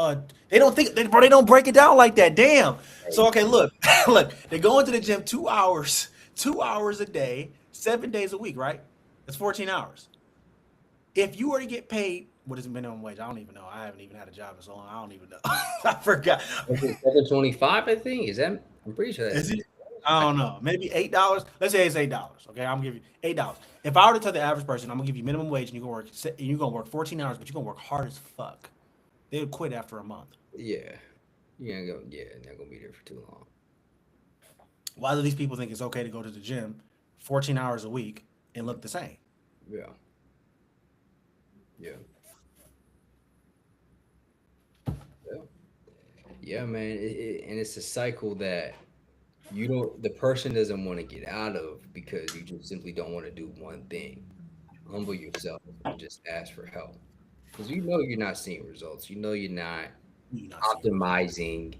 They don't think bro, they don't break it down like that. Damn. So Hey, okay, look, look, they go into the gym 2 hours, 2 hours a day, 7 days a week, right? That's 14 hours. If you were to get paid, what is minimum wage? I don't even know. I haven't even had a job in so long. I don't even know. I forgot. 725, I think. Is that? I'm pretty sure that's. Is it? I don't know. Maybe $8. Let's say it's $8. Okay, I'm gonna give you $8. If I were to tell the average person, I'm gonna give you minimum wage, and you're gonna work 14 hours, but you're gonna work hard as fuck. They would quit after a month. Yeah. You're gonna go. Yeah, not gonna be there for too long. Why do these people think it's okay to go to the gym 14 hours a week and look the same? Yeah. Yeah. Yeah. Yeah, man. And it's a cycle that you don't. The person doesn't want to get out of because you just simply don't want to do one thing. Humble yourself and just ask for help because you know you're not seeing results. You know you're not You're not seeing results. optimizing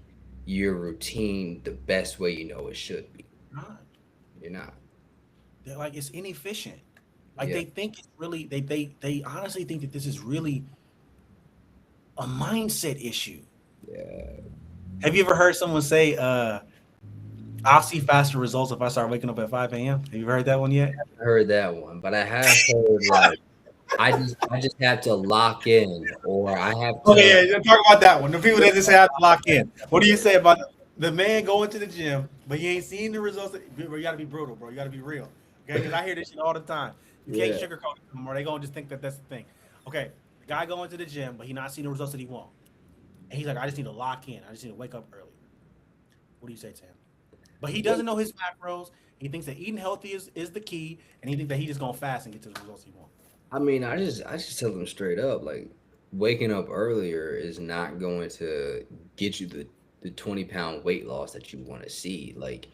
your routine the best way you know it should be. Not. You're not. They're like it's inefficient. Like Yeah. they think it's really they honestly think that this is really a mindset issue. Yeah. Have you ever heard someone say, "I'll see faster results if I start waking up at 5 a.m." Have you heard that one yet? I heard that one, but I have heard like I just have to lock in or I have to Okay, yeah, talk about that one. The people that just have to lock in. What do you say about the man going to the gym, but he ain't seeing the results? Bro, you got to be brutal, bro. You got to be real. Okay, because I hear this shit all the time. You can't yeah. sugarcoat it anymore. They gonna just think that that's the thing. Okay, the guy going to the gym, but he not seeing the results that he want, and he's like, "I just need to lock in. I just need to wake up early." What do you say to him? But he doesn't know his macros. He thinks that eating healthy is the key, and he thinks that he just gonna fast and get to the results he wants. I mean, I just tell them straight up like waking up earlier is not going to get you the 20-pound weight loss that you want to see. Like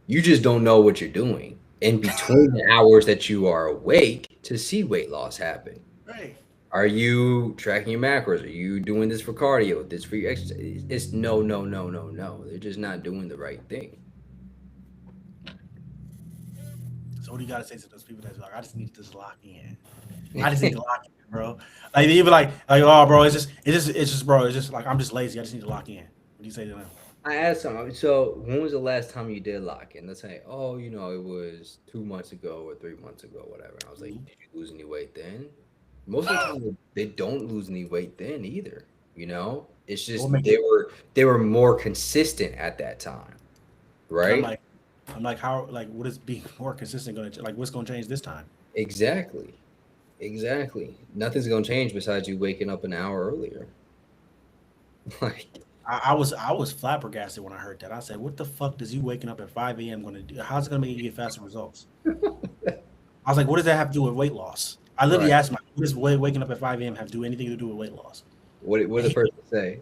you just don't know what you're doing in between the hours that you are awake to see weight loss happen. Right. Are you tracking your macros? Are you doing this for cardio? This for your exercise? It's no, no, no, no, no. They're just not doing the right thing. So what do you gotta say to those people that's like, I just need to just lock in. I just need to lock in, bro. Like they be like, oh, bro, bro, it's just like I'm just lazy. I just need to lock in. What do you say to them? I asked him, so when was the last time you did lock in? Let's say, oh, it was 2 months ago or 3 months ago, whatever. And I was like, Mhm. did you lose any weight then? Most of the time, they don't lose any weight then either. It's So what just makes they were more consistent at that time, and right? I'm like, how like what is being more consistent gonna like what's gonna change this time? Exactly, exactly. Nothing's gonna change besides you waking up an hour earlier. Like, I was flabbergasted when I heard that. I said, what the fuck does you waking up at 5 a.m. gonna do? How's it gonna make you get faster results? I was like, what does that have to do with weight loss? I literally right? asked my what does waking up at 5 a.m. have to do anything to do with weight loss? What And did the person say?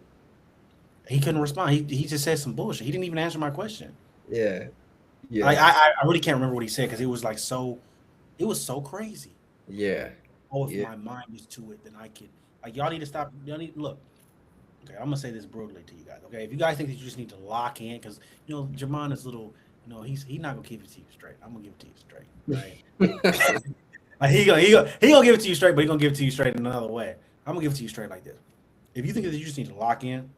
he couldn't respond. He just said some bullshit. He didn't even answer my question. Yeah, Like yeah, I really can't remember what he said because it was like so it was so crazy. yeah, Oh, if yeah. my mind was to it, then I could like y'all need to stop. Y'all need look. Okay, I'm gonna say this brutally to you guys. Okay, if you guys think that you just need to lock in, because Jamon is little, he's not gonna keep it to you straight. I'm gonna give it to you straight, right? Like he gonna give it to you straight, but he gonna give it to you straight in another way. I'm gonna give it to you straight like this. If you think that you just need to lock in,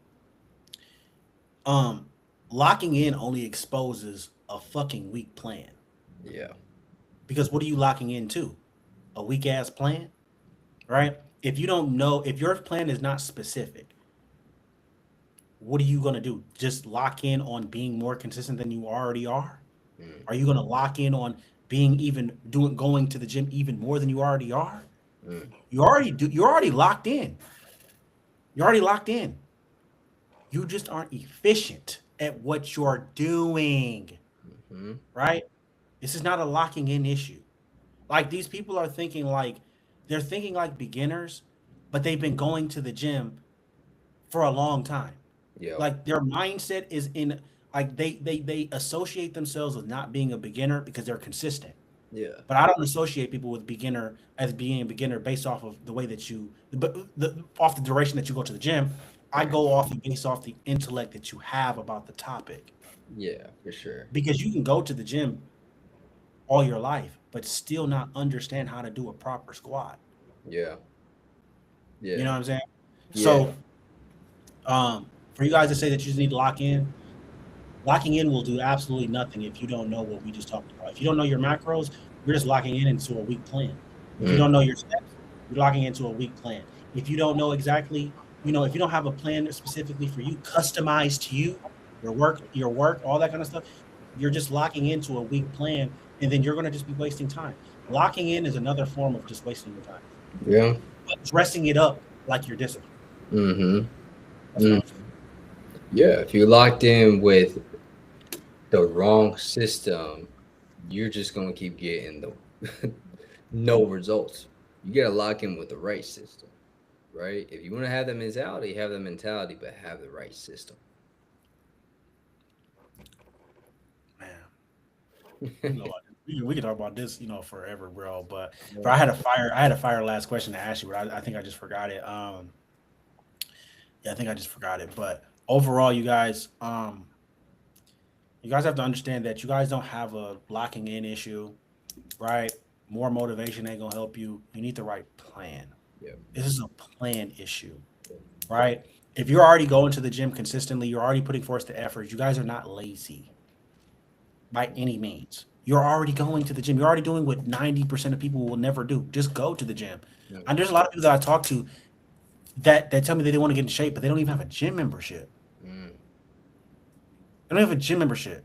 um, locking in only exposes a fucking weak plan. Yeah, Because what are you locking into? A weak ass plan, right? If you don't know, if your plan is not specific, what are you going to do? Just lock in on being more consistent than you already are? mm, Are you going to lock in on being even doing going to the gym even more than you already are? mm, You're already locked in. You're already locked in. You just aren't efficient at what you're doing, hmm, right? This is not a locking in issue. Like these people are thinking like they're thinking like beginners, but they've been going to the gym for a long time. yeah, Like their mindset is in like they associate themselves with not being a beginner because they're consistent. yeah, But I don't associate people with beginner as being a beginner based off of the way that but off the duration that you go to the gym. I right, go off based off the intellect that you have about the topic yeah, for sure. because you can go to the gym all your life but still not understand how to do a proper squat. Yeah, You know yeah, what I'm saying? yeah, So, for you guys to say that you just need to lock in, locking in will do absolutely nothing if you don't know what we just talked about. If you don't know your macros, you're just locking in into a weak plan. If you mm, don't know your steps, you're locking into a weak plan. If you don't know exactly, if you don't have a plan specifically for you, customized to you, your work, all that kind of stuff, you're just locking into a weak plan, and then you're going to just be wasting time. Locking in is another form of just wasting your time, yeah, but dressing it up like you're disciplined. mm-hmm, That's what mm, I'm saying. yeah. If you're locked in with the wrong system, you're just gonna keep getting the no results. You gotta lock in with the right system, right? If you want to have the mentality, but have the right system. Man, we can go about we can talk about this, forever, bro. But Yeah. I had a fire last question to ask you, but I think I just forgot it. Yeah, I think I just forgot it. But overall, you guys have to understand that you guys don't have a locking in issue, right? More motivation ain't gonna help you. You need the right plan. Yeah. This is a plan issue, right? If you're already going to the gym consistently, you're already putting forth the effort. You guys are not lazy by any means. You're already going to the gym. You're already doing what 90% of people will never do. Just go to the gym. Yeah. And there's a lot of people that I talk to that tell me that they want to get in shape, but they don't even have a gym membership. Mm, They don't have a gym membership.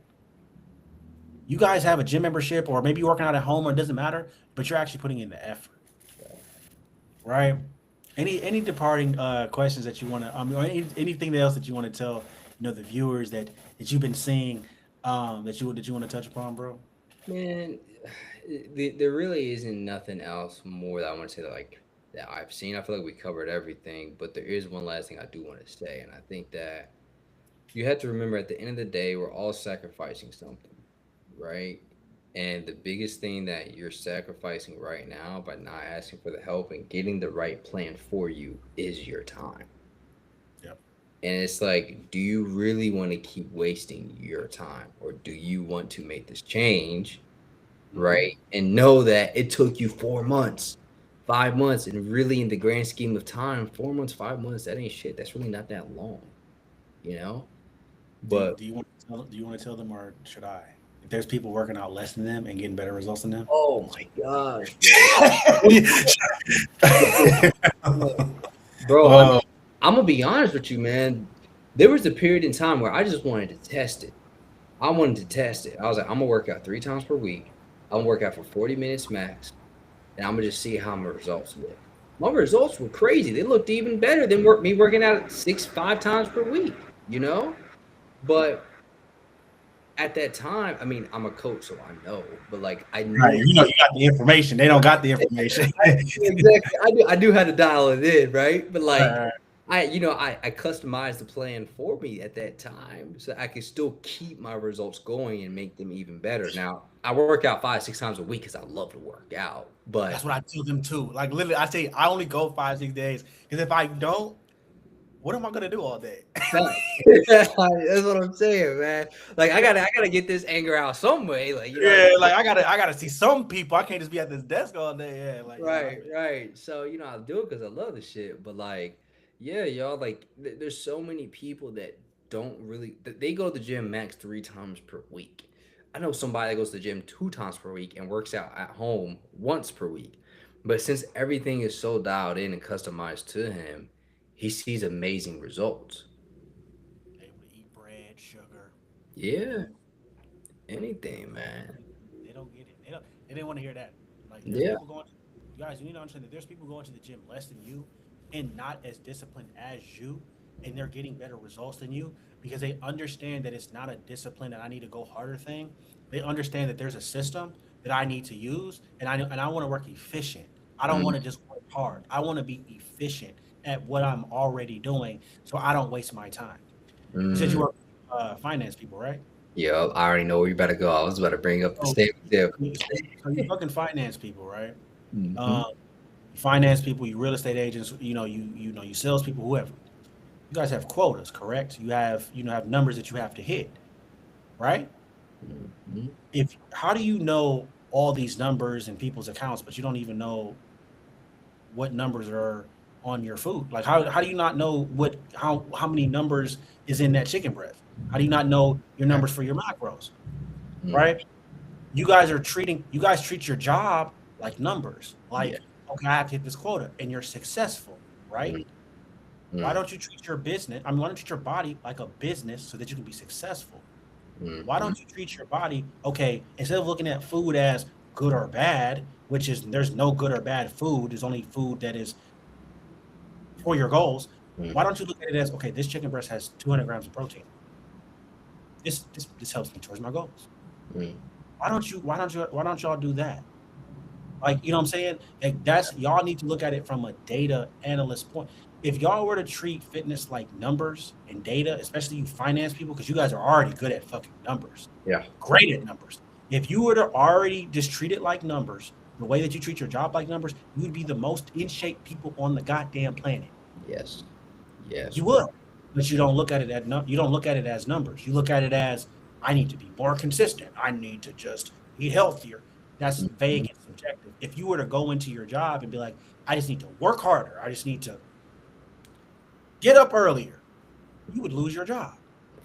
You guys have a gym membership, or maybe you're working out at home, or it doesn't matter, but you're actually putting in the effort, right? Any departing questions that you want to, or anything else that you want to tell, the viewers that you've been seeing, that you want to touch upon, bro? man, there really isn't nothing else more that I want to say that that I've seen. I feel like we covered everything, but there is one last thing I do want to say, and I think that you have to remember at the end of the day, we're all sacrificing something, right? And the biggest thing that you're sacrificing right now by not asking for the help and getting the right plan for you is your time. Yep. And it's like, do you really want to keep wasting your time, or do you want to make this change Mm-hmm. right? And know that it took you 4 months, 5 months, and really in the grand scheme of time, 4 months, 5 months, that ain't shit. That's really not that long, you know? But Do you want to tell them, or should I? If there's people working out less than them and getting better results than them. oh my gosh, bro. Bro, I Oh, mean, I'm gonna be honest with you, man. There was a period in time where I just wanted to test it. I wanted to test it. I was like, I'm gonna work out 3 times per week. I'm gonna work out for 40 minutes max, and I'm gonna just see how my results look. My results were crazy. They looked even better than me working out 5 times per week, you know? But at that time, I mean, I'm a coach, so I know, but like I right. knew You know, you got the information. They don't got the information. exactly. I do have to dial it in, right? But like Right. I customized the plan for me at that time so I could still keep my results going and make them even better. Now I work out 5, 6 times a week because I love to work out, but That's what I tell them too. Like literally, I say I only go 5 6 days because if I don't, what am I gonna do all day? facts. That's what I'm saying, man. Like I gotta get this anger out some way. Like Yeah, like I gotta see some people. I can't just be at this desk all day. Yeah, like right, right. So I do it because I love the shit. But like, yeah, y'all, like, there's so many people that don't really. They go to the gym max 3 times per week. I know somebody that goes to the gym 2 times per week and works out at home once per week. But since everything is so dialed in and customized to him, he sees amazing results. able to eat bread, sugar, Yeah, food. anything, man. They don't get it. They didn't want to hear that. Like there's Yeah. people going. You guys, you need to understand that there's people going to the gym less than you, and not as disciplined as you, and they're getting better results than you because they understand that it's not a discipline that I need to go harder thing. They understand that there's a system that I need to use, and I want to work efficient. I don't want Mm, to just work hard. I want to be efficient at what I'm already doing, so I don't waste my time. You said you mm. work finance people, right? Yeah, I already know where you better go. I was about to bring up the So, same example. so you fucking finance people, right? Hmm. Um, you finance people, you real estate agents, you salespeople, whoever. You guys have quotas, correct? You have numbers that you have to hit, right? Hmm. If How do you know all these numbers in people's accounts, but you don't even know what numbers are on your food? Like how do you not know how many numbers is in that chicken breast? How do you not know your numbers for your macros, Mm, right? You guys treat your job like numbers. yeah. Like, okay, I have to hit this quota, and you're successful, right? Mm, Why mm, don't you treat your business? I mean, why don't you treat your body like a business so that you can be successful? Why mm, don't you treat your body, okay, instead of looking at food as good or bad, which is there's no good or bad food, there's only food that is for your goals. mm, Why don't you look at it as, okay, this chicken breast has 200 grams of protein. This helps me towards my goals. mm, Why don't y'all do that? Like, you know what I'm saying? Like that's y'all need to look at it from a data analyst point. If y'all were to treat fitness like numbers and data, especially you finance people, because you guys are already good at fucking numbers, yeah. great at numbers. If you were to already just treat it like numbers, the way that you treat your job like numbers, you would be the most in shape people on the goddamn planet. Yes. Yes, You bro. would, but you don't look at it as numbers. You look at it as I need to be more consistent. I need to just eat healthier. That's Mhm. vague and subjective. If you were to go into your job and be like, I just need to work harder. I just need to get up earlier, you would lose your job.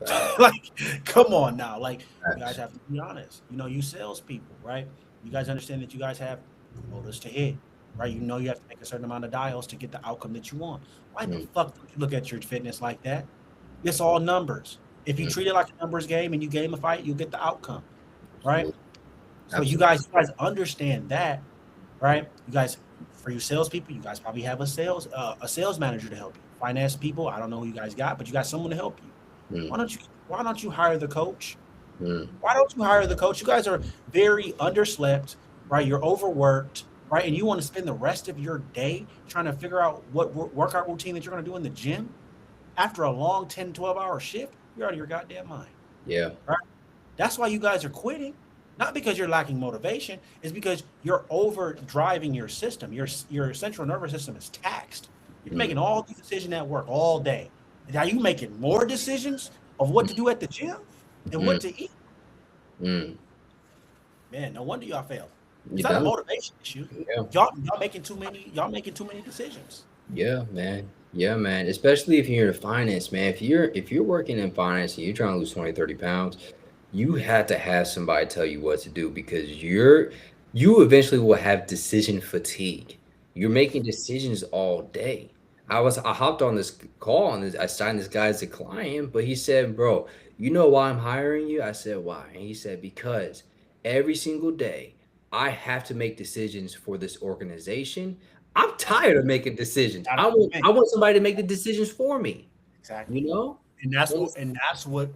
Facts. Like, come on now. Like, you guys Facts. have to be honest. You salespeople, right? You guys understand that you guys have quotas to hit, right? You know you have to make a certain amount of dials to get the outcome that you want. Why the Mm, fuck don't you look at your fitness like that? It's all numbers. If you mm. treat it like a numbers game and you gamify it, you'll get the outcome, right? Absolutely. So you Absolutely. guys, you guys understand that, right? You guys, for you salespeople, you guys probably have a sales manager to help you. Finance people, I don't know who you guys got, but you got someone to help you. Mm, Why don't you hire the coach? mm, Why don't you hire the coach? You guys are very underslept, right? You're overworked, right? And you want to spend the rest of your day trying to figure out what workout routine that you're going to do in the gym after a long 10, 12-hour shift. You're out of your goddamn mind, yeah. right? That's why you guys are quitting. Not because you're lacking motivation, it's because you're over driving your system. Your central nervous system is taxed. You're Mm, making all these decisions at work all day. Now you making more decisions of what mm, to do at the gym and mm, what to eat. mm. Man, no wonder y'all fail. You It's not a done? motivation issue. Yeah. Y'all making too many decisions. Yeah, man. Yeah, man. Especially if you're in finance, man. If you're working in finance and you're trying to lose 20, 30 pounds, you have to have somebody tell you what to do because you eventually will have decision fatigue. You're making decisions all day. I hopped on this call and I signed this guy as a client, but he said, "Bro, you know why I'm hiring you?" I said, "Why?" And he said, "Because every single day I have to make decisions for this organization. I'm That's tired of making decisions. gotta I be want me. I want somebody to make the decisions for me, Exactly. you know?" And And that's what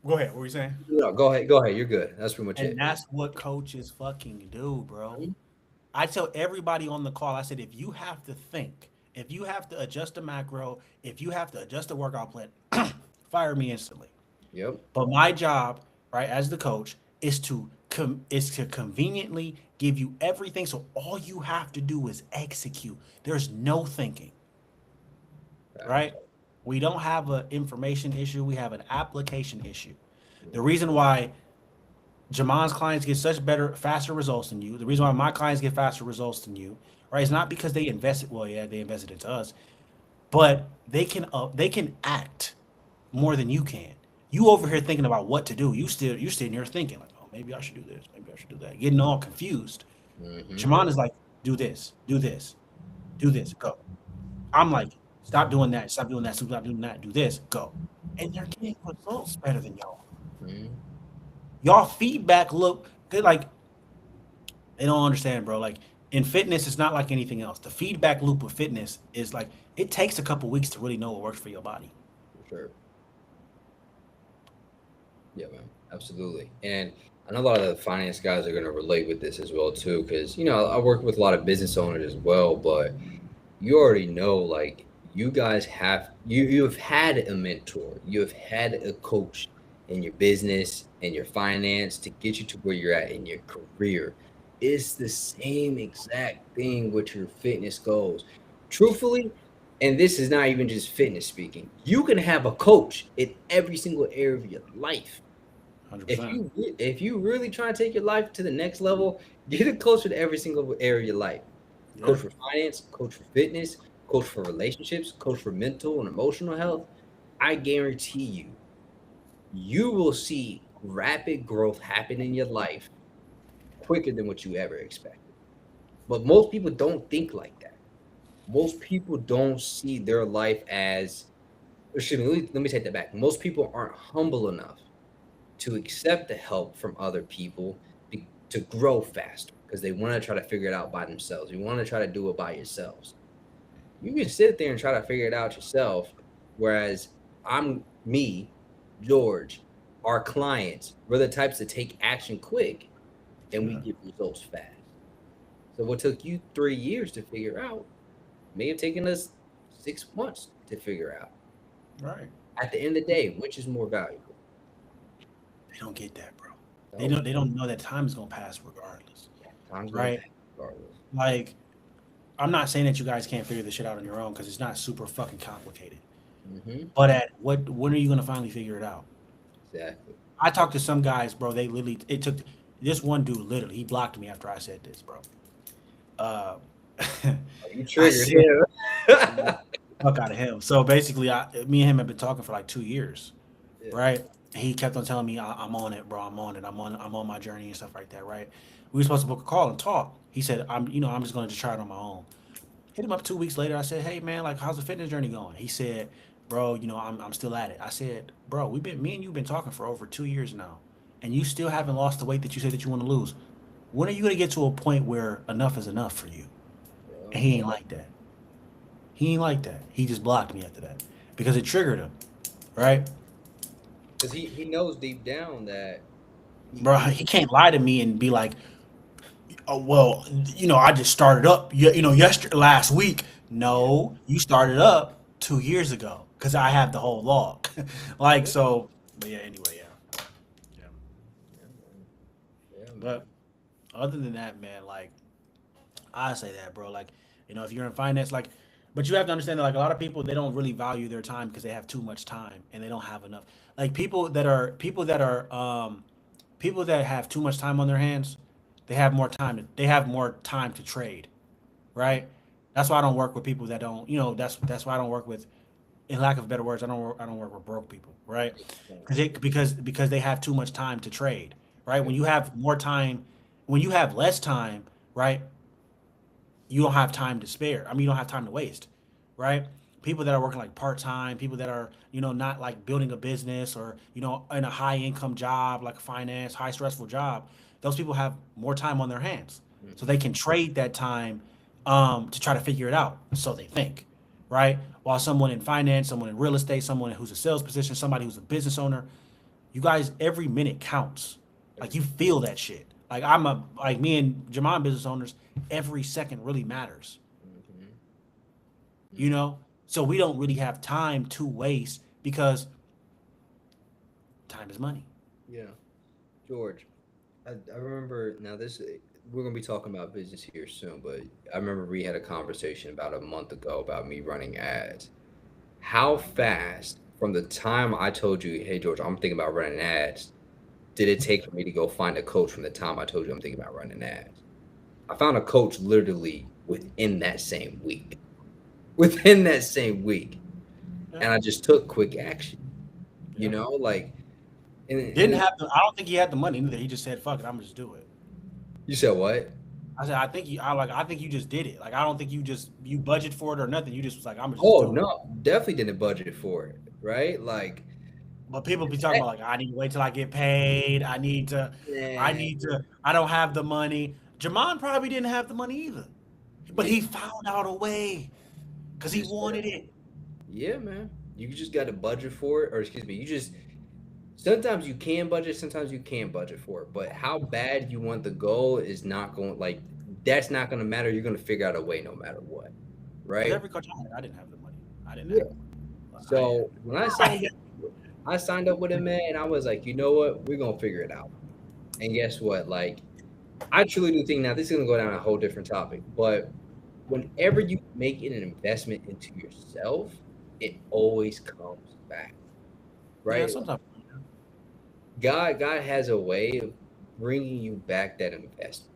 go ahead, what were you saying? no, go ahead, go ahead. You're good. That's pretty much And it. that's what coaches fucking do, bro. Mhm. I tell everybody on the call, I said, if you have to think, if you have to adjust the macro, if you have to adjust the workout plan, fire me instantly. Yep. But my job, right, as the coach, is to conveniently give you everything. So all you have to do is execute. There's no thinking, Facts. right? We don't have an information issue. We have an application issue. The reason why Jamon's clients get such better, faster results than you. The reason why my clients get faster results than you, right? It's not because they invested. Well, yeah, they invested into us, but they can act more than you can. You over here thinking about what to do. You're sitting here thinking like, oh, maybe I should do this, maybe I should do that, getting all confused. Hmm. Jamon is like, do this, do this, do this, go. I'm like, stop doing that, stop doing that, stop doing that, do this, go. And they're getting results better than y'all. Hmm. Y'all feedback look good. Like they don't understand, bro. Like in fitness, it's not like anything else. The feedback loop of fitness is like it takes a couple weeks to really know what works for your body. For sure. Yeah, man. Absolutely. And I know a lot of the finance guys are going to relate with this as well too, because I work with a lot of business owners as well, but you already know, like, you've had a mentor, you've had a coach in your business and your finance to get you to where you're at in your career. It's the same exact thing with your fitness goals, truthfully. And this is not even just fitness speaking. You can have a coach in every single area of your life. 100%. If you really try to take your life to the next level, get a coach in every single area of your life. Yeah. Coach for finance, coach for fitness, coach for relationships, coach for mental and emotional health. I guarantee you will see rapid growth happen in your life quicker than what you ever expected. But most people don't think like that. Most people don't see their life as, excuse me, let me take that back. Most people aren't humble enough to accept the help from other people to grow faster because they want to try to figure it out by themselves. You want to try to do it by yourselves. You can sit there and try to figure it out yourself. Whereas me, George, our clients, we're the types that take action quick and we Yeah. get results fast. So what took you 3 years to figure out may have taken us 6 months to figure out. Right. At the end of the day, which is more valuable? They don't get that, bro. No, They don't know that time is gonna pass regardless. time's gonna Right? pass regardless. Like I'm not saying that you guys can't figure this shit out on your own because it's not super fucking complicated. Hmm. But at what when are you gonna finally figure it out? Exactly. I talked to some guys, bro. They literally it took this one dude literally he blocked me after I said this, bro. Uh, Oh, you I triggered said him. fuck out of him. So basically, me and him have been talking for like 2 years, Yeah. right? He kept on telling me I'm on it, bro. I'm on it. I'm on my journey and stuff like that, right? We were supposed to book a call and talk. He said I'm just going to try it on my own. Hit him up 2 weeks later. I said, hey man, like how's the fitness journey going? He said, bro, I'm still at it. I said, bro, me and you've been talking for over 2 years now, and you still haven't lost the weight that you said that you want to lose. When are you gonna get to a point where enough is enough for you? Yeah. And he ain't like that. He ain't like that. He just blocked me after that because it triggered him, right? Because he knows deep down that Bro, he he can't lie to me and be like, oh well, I just started up, yesterday, last week. yeah. No, you started up 2 years ago because I have the whole log. Like Yeah, so, but yeah. Anyway, yeah, yeah. yeah, man. Yeah, man. But other than that, man, like I say that, bro. Like, if you're in finance, like, but you have to understand that, like, a lot of people they don't really value their time because they have too much time and they don't have enough. Like, people that have too much time on their hands. They have more time to trade, right? That's why I don't work with people that don't. That's why I don't work with, in lack of better words, I don't work with broke people, right? Because they have too much time to trade, right? When you have more time, when you have less time, right? You don't have time to spare. I mean, you don't have time to waste, right? People that are working like part time, people that are not like building a business or in a high income job like finance, high stressful job. Those people have more time on their hands, so they can trade that time to try to figure it out. So they think, right? While someone in finance, someone in real estate, someone who's a sales position, somebody who's a business owner, you guys, every minute counts. Like you feel that shit. Like me and Djimon business owners, every second really matters. Mhm. You Mhm. know, so we don't really have time to waste because time is money. Yeah, George. I remember now this we're gonna be talking about business here soon, but I remember we had a conversation about a month ago about me running ads. How fast from the time I told you, hey George, I'm thinking about running ads, did it take for me to go find a coach from the time I told you I'm thinking about running ads? I found a coach literally within that same week. Within that same week. Yeah. And I just took quick action. You Yeah. know, like Didn't and have the. I don't think he had the money either. He just said, "Fuck it, I'm gonna just do it." you said what? I said, "I think you. I think you just did it. Like I don't think you budget for it or nothing. You just was like, I'm gonna just Oh do it." no, definitely didn't budget for it, right? Like But people be talking about like, I need to wait till I get paid. man, I don't have the money. Jamon probably didn't have the money either, but yeah, he found out a way because he yes, sir. wanted it. Yeah, man. You just got to budget for it, or excuse me, you just sometimes you can budget, sometimes you can't budget for it. But how bad you want the goal is not going like that's not going to matter. You're going to figure out a way no matter what, Because right? every coach I had, I didn't have the money. I didn't Yeah. have the money. But So when I had I signed up with him, man, and I was like, you know what, we're gonna figure it out. And guess what? Like, I truly do think now this is gonna go down a whole different topic, but whenever you make an investment into yourself, it always comes back, yeah, right? Like, sometimes. God has a way of bringing you back that investment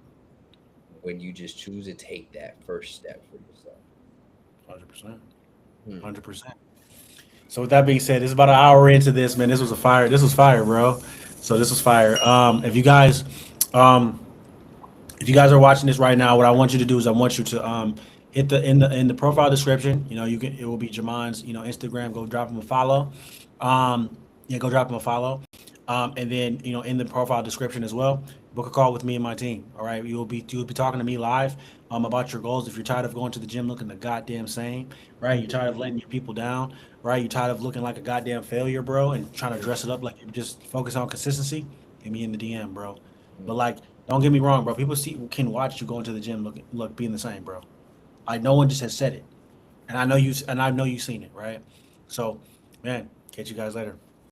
when you just choose to take that first step for yourself. 100%. Hmm. 100%. So with that being said, it's about an hour into this, man. This was a fire. This was fire, bro. So this was fire. Um, if you guys are watching this right now, what I want you to do is I want you to hit in the profile description. It will be Jamon's Instagram. Go drop him a follow. Yeah, go drop him a follow. And then in the profile description as well, book a call with me and my team. All right, you'll be talking to me live about your goals. If you're tired of going to the gym looking the goddamn same, right? You're tired of letting your people down, right? You're tired of looking like a goddamn failure, bro, and trying to dress it up like you just focus on consistency. Get me in the DM, bro. But like, don't get me wrong, bro. People can watch you going to the gym look being the same, bro. Like no one just has said it, and I know you seen it, right? So, man, catch you guys later.